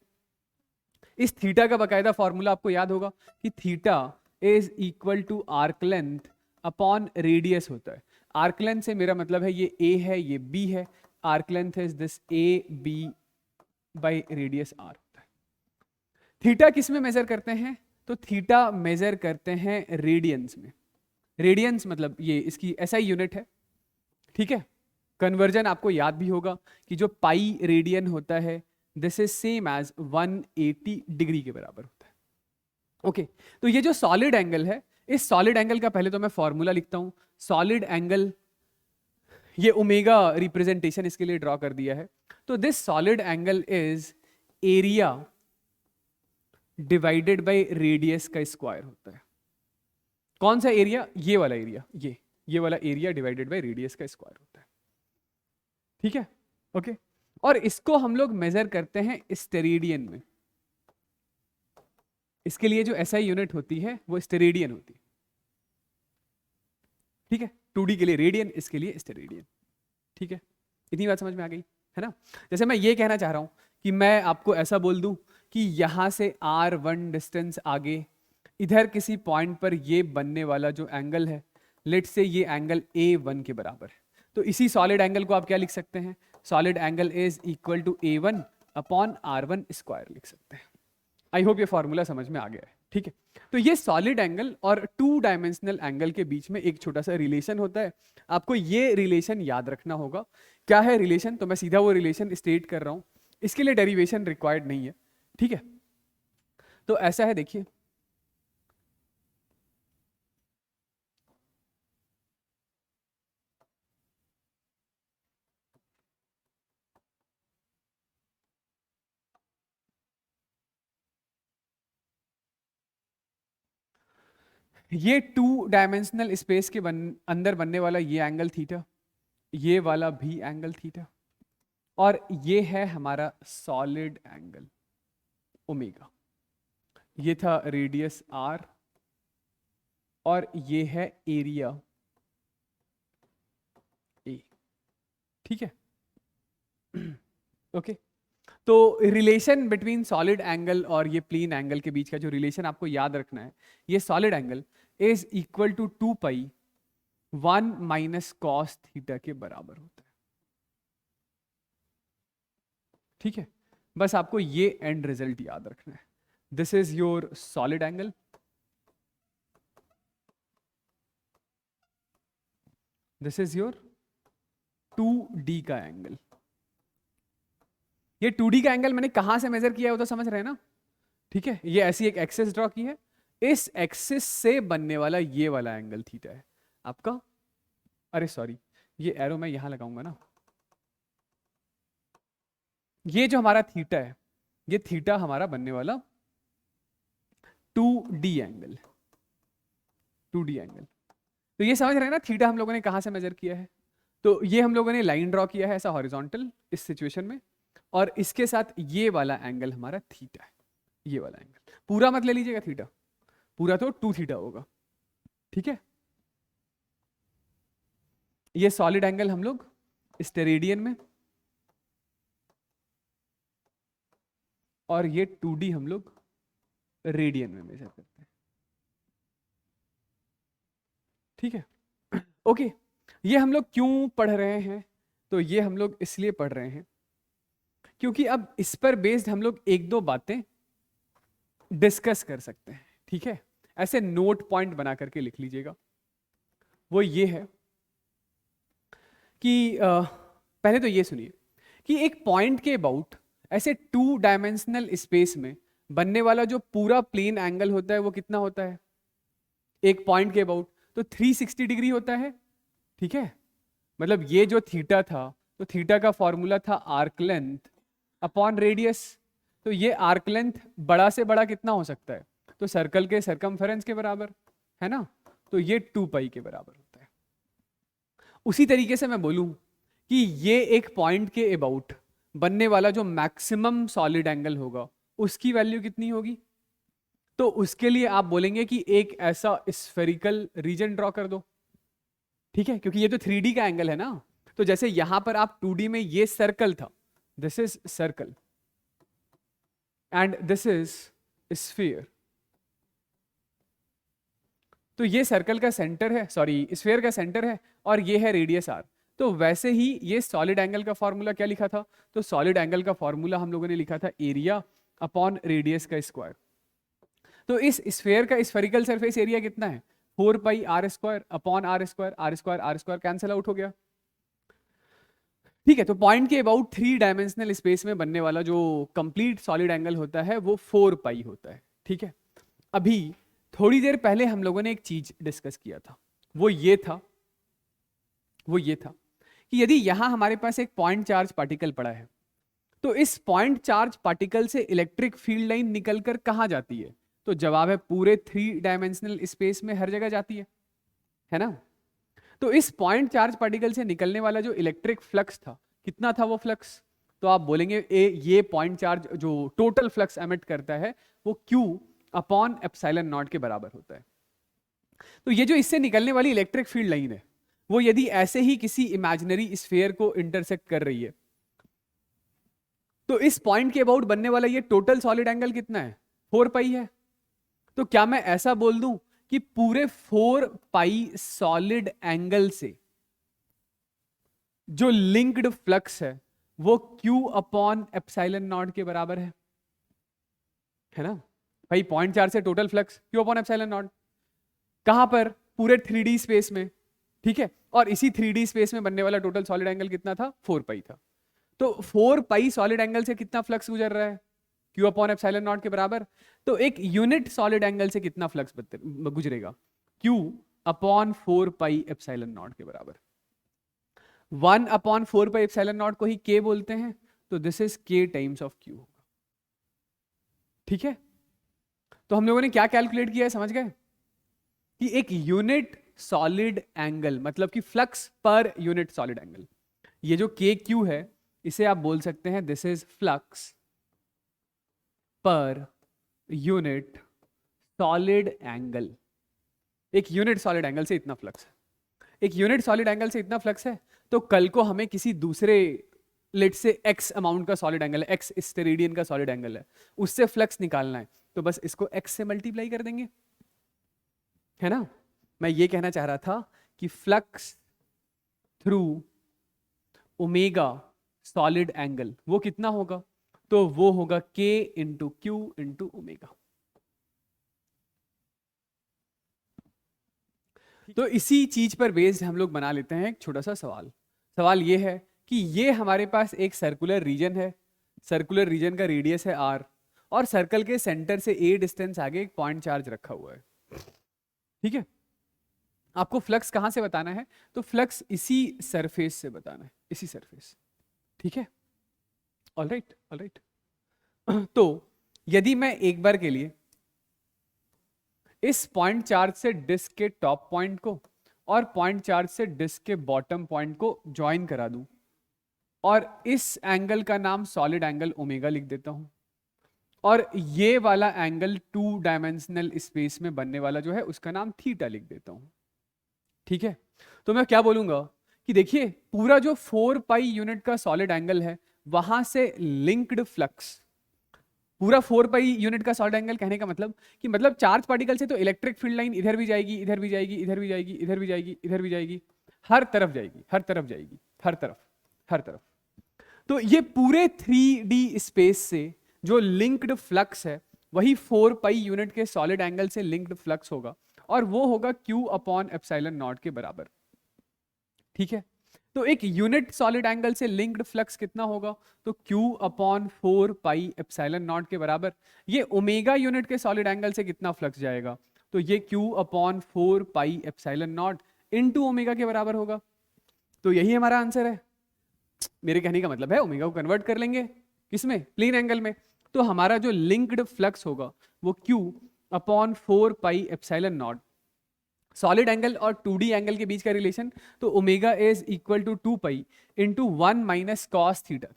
इस थीटा का बकायदा फॉर्मूला आपको याद होगा कि theta is equal to arc length upon radius होता है। आर्क लेंथ से मेरा मतलब है ये ए है, ये बी है, arc length is this A B by radius R होता है। थीटा किस में मेजर करते हैं? तो थीटा मेजर करते हैं रेडियंस में। रेडियंस मतलब ये इसकी एसआई यूनिट है। ठीक है, कन्वर्जन आपको याद भी होगा कि जो पाई रेडियन होता है, this is same as 180 degree के बराबर होता है। ओके, तो ये जो सॉलिड एंगल है, इस सॉलिड एंगल का पहले तो मैं फॉर्मूला लिखता हूं। सॉलिड एंगल, ये ओमेगा रिप्रेजेंटेशन इसके लिए ड्रॉ कर दिया है। तो this solid angle is area divided by radius का स्क्वायर होता है। कौन सा एरिया? ये वाला एरिया, ये वाला एरिया डिवाइडेड बाय रेडियस का स्क्वायर होता है। ठीक है, ओके। और इसको हम लोग मेजर करते हैं स्टेरेडियन में। इसके लिए जो एसआई यूनिट होती है वो स्टेरेडियन होती है। ठीक है, 2D के लिए रेडियन, इसके लिए स्टेरेडियन। ठीक है, इतनी बात समझ में आ गई है ना? जैसे मैं ये कहना चाह रहा हूं कि मैं आपको ऐसा बोल दूं कि यहां से R1 डिस्टेंस आगे इधर किसी पॉइंट पर ये बनने वाला जो एंगल है, लेट से ये एंगल A1 के बराबर है। तो इसी सॉलिड एंगल को आप क्या लिख सकते हैं? Solid angle is equal to A1 upon R1 square लिख सकते हैं। आई होप ये फॉर्मूला समझ में आ गया है। ठीक है, तो ये सॉलिड एंगल और 2 डायमेंशनल एंगल के बीच में एक छोटा सा रिलेशन होता है। आपको ये रिलेशन याद रखना होगा। क्या है रिलेशन? तो मैं सीधा वो रिलेशन स्टेट कर रहा हूं, इसके लिए डेरिवेशन रिक्वायर्ड नहीं है। ठीक है, तो ऐसा है, देखिए ये 2 डायमेंशनल स्पेस के अंदर बनने वाला ये एंगल थीटा, ये वाला भी एंगल थीटा, और ये है हमारा सॉलिड एंगल ओमेगा। ये था रेडियस आर और ये है एरिया ए। ठीक है, ओके। तो रिलेशन बिटवीन सॉलिड एंगल और ये प्लेन एंगल के बीच का जो रिलेशन आपको याद रखना है, ये solid angle is equal to 2 pi 1 minus cos theta के बराबर होता है। ठीक है, बस आपको ये एंड रिजल्ट याद रखना है। This is your solid angle, this is your 2D का एंगल। ये 2D का एंगल मैंने कहां से मेजर किया है वो तो समझ रहे हैं ना? ठीक है, ये ऐसी एक एक्सिस ड्रॉ की है, इस एक्सिस से बनने वाला ये वाला एंगल थीटा है आपका। अरे सॉरी, ये एरो मैं यहां लगाऊंगा ना। ये जो हमारा थीटा है, ये थीटा हमारा बनने वाला 2D एंगल, 2D एंगल। तो ये समझ रहे हैं ना थीटा हम लोगों ने कहां से मेजर किया है? तो ये हम लोगों ने लाइन ड्रॉ किया है ऐसा हॉरिजॉन्टल इस सिचुएशन में, और इसके साथ ये वाला एंगल हमारा थीटा है। ये वाला एंगल पूरा मत ले लीजिएगा थीटा, पूरा तो 2 थीटा होगा। ठीक है, ये सॉलिड एंगल हम लोग स्टेरेडियन में और ये 2D हम लोग रेडियन में मेजर करते हैं। ठीक है ओके ये हम लोग क्यों पढ़ रहे हैं? तो ये हम लोग इसलिए पढ़ रहे हैं क्योंकि अब इस पर बेस्ड हम लोग एक दो बातें डिस्कस कर सकते हैं। ठीक है, ऐसे नोट पॉइंट बना करके लिख लीजिएगा। वो ये है कि पहले तो ये सुनिए कि एक पॉइंट के अबाउट ऐसे 2 डायमेंशनल स्पेस में बनने वाला जो पूरा प्लेन एंगल होता है वो कितना होता है? एक पॉइंट के अबाउट तो 360 डिग्री होता है। ठीक है, मतलब ये जो थीटा था तो थीटा का फॉर्मूला था आर्क लेंथ अपॉन रेडियस। तो ये आर्क लेंथ बड़ा से बड़ा कितना हो सकता है? तो सर्कल के सरकमफेरेंस के बराबर है ना, तो ये 2 पाई के बराबर होता है। उसी तरीके से मैं बोलूं कि ये एक पॉइंट के अबाउट बनने वाला जो मैक्सिमम सॉलिड एंगल होगा उसकी वैल्यू कितनी होगी? तो उसके लिए आप बोलेंगे कि एक ऐसा स्फेरिकल रीजन ड्रॉ कर दो। ठीक है, क्योंकि ये तो 3D का एंगल है ना, तो जैसे यहां पर आप 2D में ये सर्कल था, this is circle and this is sphere. तो ये सर्कल का सेंटर है, सॉरी स्फीयर का सेंटर है, और ये है रेडियस आर। तो वैसे ही ये सॉलिड एंगल का फॉर्मूला क्या लिखा था? तो सॉलिड एंगल का फॉर्मूला हम लोगों ने लिखा था एरिया अपॉन रेडियस का स्क्वायर। तो इस स्फीयर का स्फेरिकल सरफेस एरिया कितना है? 4 pi are square upon r square. R square cancel out हो गया। ठीक है, तो पॉइंट के अबाउट 3 डायमेंशनल स्पेस में बनने वाला जो कंप्लीट सॉलिड एंगल होता है वो 4 पाई होता है। ठीक है, अभी थोड़ी देर पहले हम लोगों ने एक चीज डिस्कस किया था, वो ये था कि यदि यहां हमारे पास एक पॉइंट चार्ज पार्टिकल पड़ा है तो इस पॉइंट चार्ज पार्टिकल से इलेक्ट्रिक फील्ड लाइन निकलकर कहां जाती है? तो जवाब है पूरे 3 डायमेंशनल स्पेस में हर जगह जाती है ना। तो इस पॉइंट चार्ज पार्टिकल से निकलने वाला जो इलेक्ट्रिक फ्लक्स था, कितना था वो फ्लक्स? तो आप बोलेंगे ये पॉइंट चार्ज जो टोटल फ्लक्स एमिट करता है वो Q अपॉन एप्सिलॉन नॉट के बराबर होता है। तो ये जो इससे निकलने वाली इलेक्ट्रिक फील्ड लाइन है वो यदि ऐसे ही किसी इमेजिनरी स्फीयर को इंटरसेक्ट कर रही है तो इस पॉइंट के अबाउट बनने वाला ये टोटल सॉलिड एंगल कितना है? 4 पाई है। तो क्या मैं ऐसा बोल दूं कि पूरे 4 पाई सॉलिड एंगल से जो लिंक्ड फ्लक्स है वो Q अपॉन एप्सिलॉन नॉट के बराबर है ना भाई? पॉइंट चार्ज से total flux Q upon epsilon not, कहां पर? पूरे 3D स्पेस में। ठीक है, और इसी 3D स्पेस में बनने वाला टोटल सॉलिड एंगल कितना था? 4 पाई था। तो 4 पाई सॉलिड एंगल से कितना फ्लक्स गुजर रहा है? Q अपॉन एप्सिलॉन नॉट के बराबर। तो एक यूनिट सॉलिड एंगल से कितना फ्लक्स गुजरेगा? Q upon 4 pi epsilon naught के बराबर। 1 अपॉन 4 पाई एप्सिलॉन नॉट को ही K बोलते हैं, तो this is K times of Q होगा। ठीक है, तो हम लोगों ने क्या कैलकुलेट किया है, समझ गए? कि एक यूनिट सॉलिड एंगल मतलब कि flux per unit solid angle, ये जो KQ है इसे आप बोल सकते हैं this is flux per unit solid angle. एक यूनिट सॉलिड एंगल से इतना फ्लक्स है, एक यूनिट सॉलिड एंगल से इतना फ्लक्स है। तो कल को हमें किसी दूसरे लेट से x अमाउंट का सॉलिड एंगल है, x स्टेरेडियन का सॉलिड एंगल है, उससे फ्लक्स निकालना है, तो बस इसको x से मल्टीप्लाई कर देंगे, है ना। मैं ये कहना चाह रहा था कि flux through omega solid angle वो कितना होगा? तो वो होगा K into Q into omega. तो इसी चीज पर बेस्ड हम लोग बना लेते हैं एक छोटा सा सवाल। सवाल ये है कि ये हमारे पास एक सर्कुलर रीजन है, सर्कुलर रीजन का रेडियस है R, और सर्कल के सेंटर से A डिस्टेंस आगे एक पॉइंट चार्ज रखा हुआ है। ठीक है, आपको फ्लक्स कहां से बताना है? तो फ्लक्स इसी सरफेस से बताना है, इसी सरफेस। ठीक है, ऑलराइट ऑलराइट। तो यदि मैं एक बार के लिए इस पॉइंट चार्ज से डिस्क के टॉप पॉइंट को और पॉइंट चार्ज से डिस्क के बॉटम पॉइंट को ज्वाइन करा दूं और इस एंगल का नाम सॉलिड एंगल ओमेगा लिख देता हूं, और ये वाला एंगल 2 डायमेंशनल स्पेस में बनने वाला जो है उसका नाम थीटा लिख देता हूं। ठीक है, तो मैं क्या बोलूंगा कि देखिए पूरा जो 4 पाई यूनिट का सॉलिड एंगल है वहां से लिंक्ड फ्लक्स पूरा 4 पाई यूनिट का सॉलिड एंगल कहने का मतलब कि मतलब चार्ज पार्टिकल से तो इलेक्ट्रिक फील्ड लाइन इधर भी जाएगी, इधर भी जाएगी, इधर भी जाएगी, इधर भी जाएगी, इधर भी जाएगी, हर तरफ जाएगी, हर तरफ जाएगी, हर तरफ, हर तरफ। तो ये पूरे 3D स्पेस से जो लिंक्ड फ्लक्स है वही 4 पाई यूनिट के सॉलिड एंगल से लिंक्ड फ्लक्स होगा और वो होगा Q अपॉन एप्सिलॉन नॉट के बराबर। ठीक है, तो एक यूनिट सॉलिड एंगल से लिंक्ड फ्लक्स कितना होगा? तो Q upon 4 pi epsilon naught के बराबर। ये ओमेगा यूनिट के सॉलिड एंगल से कितना फ्लक्स जाएगा? तो ये Q upon 4 pi epsilon not into omega के बराबर होगा। तो यही हमारा आंसर है। मेरे कहने का मतलब है ओमेगा को कन्वर्ट कर लेंगे किसमें? प्लेन एंगल में। तो हमारा जो लिंक्ड फ्लक्स होगा वो Q upon 4 pi epsilon naught, solid angle और 2D एंगल के बीच का रिलेशन, तो omega is equal to 2 pi into 1 minus cos theta,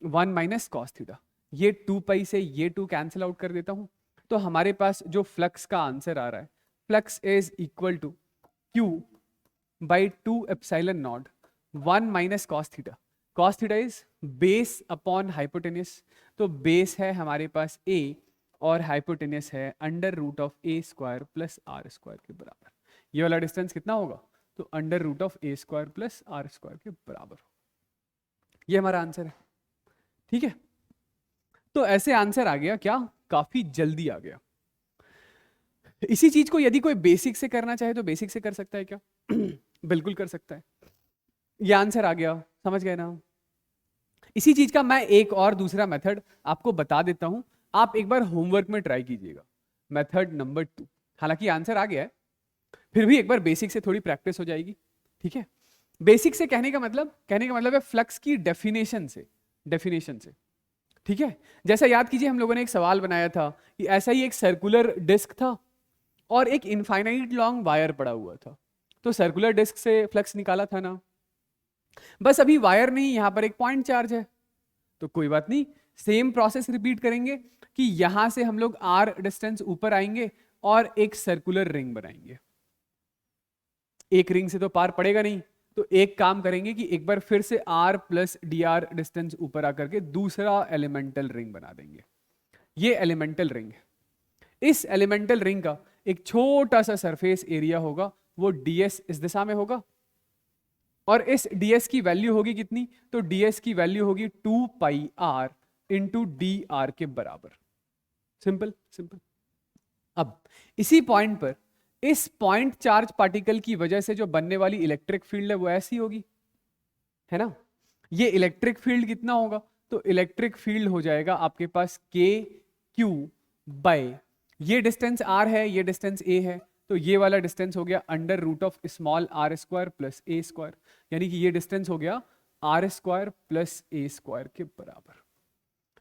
1 minus cos theta. ये 2 पाई से ये 2 कैंसिल आउट कर देता हूं, तो हमारे पास जो फ्लक्स का आंसर आ रहा है, flux is equal to Q by 2 epsilon naught 1 minus cos theta. Cos theta is base upon hypotenuse, तो बेस है हमारे पास a और हाइपोटेन्यूस है under root of a square plus R square के बराबर। ये वाला डिस्टेंस कितना होगा? तो under root of a square plus R square के बराबर। ये हमारा आंसर है। ठीक है, तो ऐसे आंसर आ गया क्या? काफी जल्दी आ गया। इसी चीज को यदि कोई बेसिक से करना चाहे तो बेसिक से कर सकता है क्या? बिल्कुल कर सकता है। ये आंसर आ गया, समझ गए ना? इसी चीज का मैं एक और दूसरा मेथड आपको बता देता हूं, आप एक बार होमवर्क में ट्राई कीजिएगा। मेथड नंबर 2, हालांकि आंसर आ गया है, फिर भी एक बार बेसिक से थोड़ी प्रैक्टिस हो जाएगी। ठीक है, बेसिक से कहने का मतलब है फ्लक्स की डेफिनेशन से। ठीक है, जैसा याद कीजिए हम लोगों ने एक सवाल बनाया था कि ऐसा ही एक सर्कुलर डिस्क था और एक इनफाइनाइट लॉन्ग वायर पड़ा हुआ था, तो सर्कुलर डिस्क से फ्लक्स निकाला था ना। बस अभी वायर नहीं, यहां पर एक पॉइंट चार्ज है, तो कोई बात नहीं, सेम प्रोसेस रिपीट करेंगे कि यहां से हम लोग r डिस्टेंस ऊपर आएंगे और एक सर्कुलर रिंग बनाएंगे। एक रिंग से तो पार पड़ेगा नहीं, तो एक काम करेंगे कि एक बार फिर से r plus D R distance ऊपर आकर के दूसरा एलिमेंटल रिंग बना देंगे। ये एलिमेंटल रिंग है। इस एलिमेंटल रिंग का एक छोटा सा सरफेस एरिया होगा, वो ds इस दिशा में होगा, और इस ds की वैल्यू होगी कितनी? तो ds की वैल्यू होगी 2 पाई r इंटू डी आर के बराबर। Simple simple. अब इसी पॉइंट पर इस पॉइंट चार्ज पार्टिकल की वजह से जो बनने वाली इलेक्ट्रिक फील्ड है वो ऐसी होगी, है ना? ये इलेक्ट्रिक फील्ड कितना होगा? तो इलेक्ट्रिक फील्ड हो जाएगा आपके पास के क्यू बाय, ये डिस्टेंस r है, ये डिस्टेंस a है, तो ये वाला डिस्टेंस हो गया under root of small R square plus A square, यानी कि ये डिस्टेंस हो गया R square plus A square के बराबर।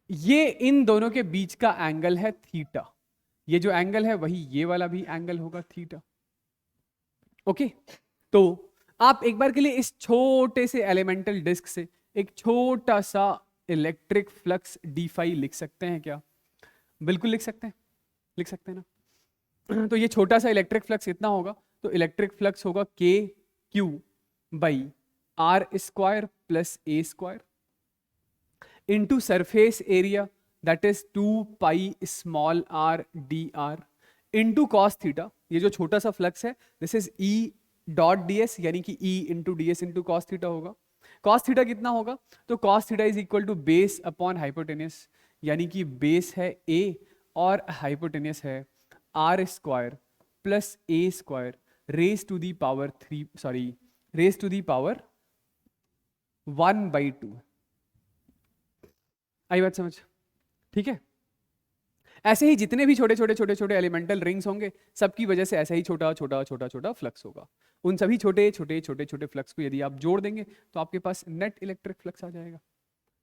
ये इन दोनों के बीच का एंगल है थीटा। ये जो एंगल है वही ये वाला भी एंगल होगा थीटा। ओके, तो आप एक बार के लिए इस छोटे से एलिमेंटल डिस्क से एक छोटा सा इलेक्ट्रिक फ्लक्स डी फाई लिख सकते हैं क्या? बिल्कुल लिख सकते हैं ना। तो ये छोटा सा इलेक्ट्रिक फ्लक्स कितना होगा? तो इलेक्ट्रिक फ्लक्स होगा K Q by R square plus A square into surface area that is 2 pi small r D R into cos theta. ये जो छोटा सा फ्लक्स है this is E dot ds, यानी कि E इंटू D S into cos theta होगा। कॉस थीटा कितना होगा? तो cos theta is equal to base upon hypotenuse, यानी कि बेस है a और हाइपोटेन्यूस है r square plus A square raise to the power 1/2। आई बात समझ? ठीक है, ऐसे ही जितने भी छोटे छोटे एलिमेंटल रिंग्स होंगे सबकी वजह से ऐसा ही छोटा फ्लक्स होगा। उन सभी छोटे फ्लक्स को यदि आप जोड़ देंगे तो आपके पास नेट इलेक्ट्रिक फ्लक्स आ जाएगा।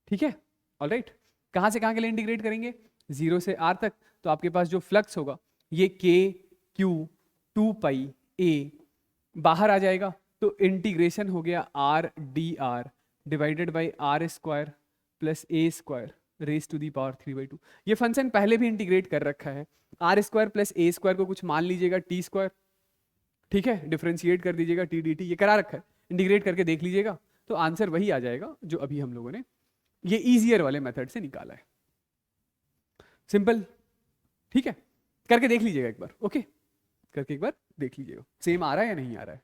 ठीक है, ऑलराइट। कहां से कहां के लिए इंटीग्रेट करेंगे? 0 से r तक, तो आपके पास जो फ्लक्स होगा ये k q 2 पाई a बाहर आ जाएगा, तो इंटीग्रेशन हो गया r D R divided by R square plus A square raise to the power 3/2। ये फंक्शन पहले भी इंटीग्रेट कर रखा है, R square plus A square को कुछ मान लीजिएगा टी स्क्वायर, ठीक है, डिफरेंशिएट कर दीजिएगा टी डी टी, ये करा रखा है, इंटीग्रेट करके देख लीजिएगा तो आंसर वही आ जाएगा जो अभी हम लोगों ने ये ईजियर वाले मेथड से निकाला है। सिंपल, ठीक है, करके देख लीजिएगा एक बार, ओके, करके एक बार देख लीजिएगा सेम आ रहा है या नहीं आ रहा है।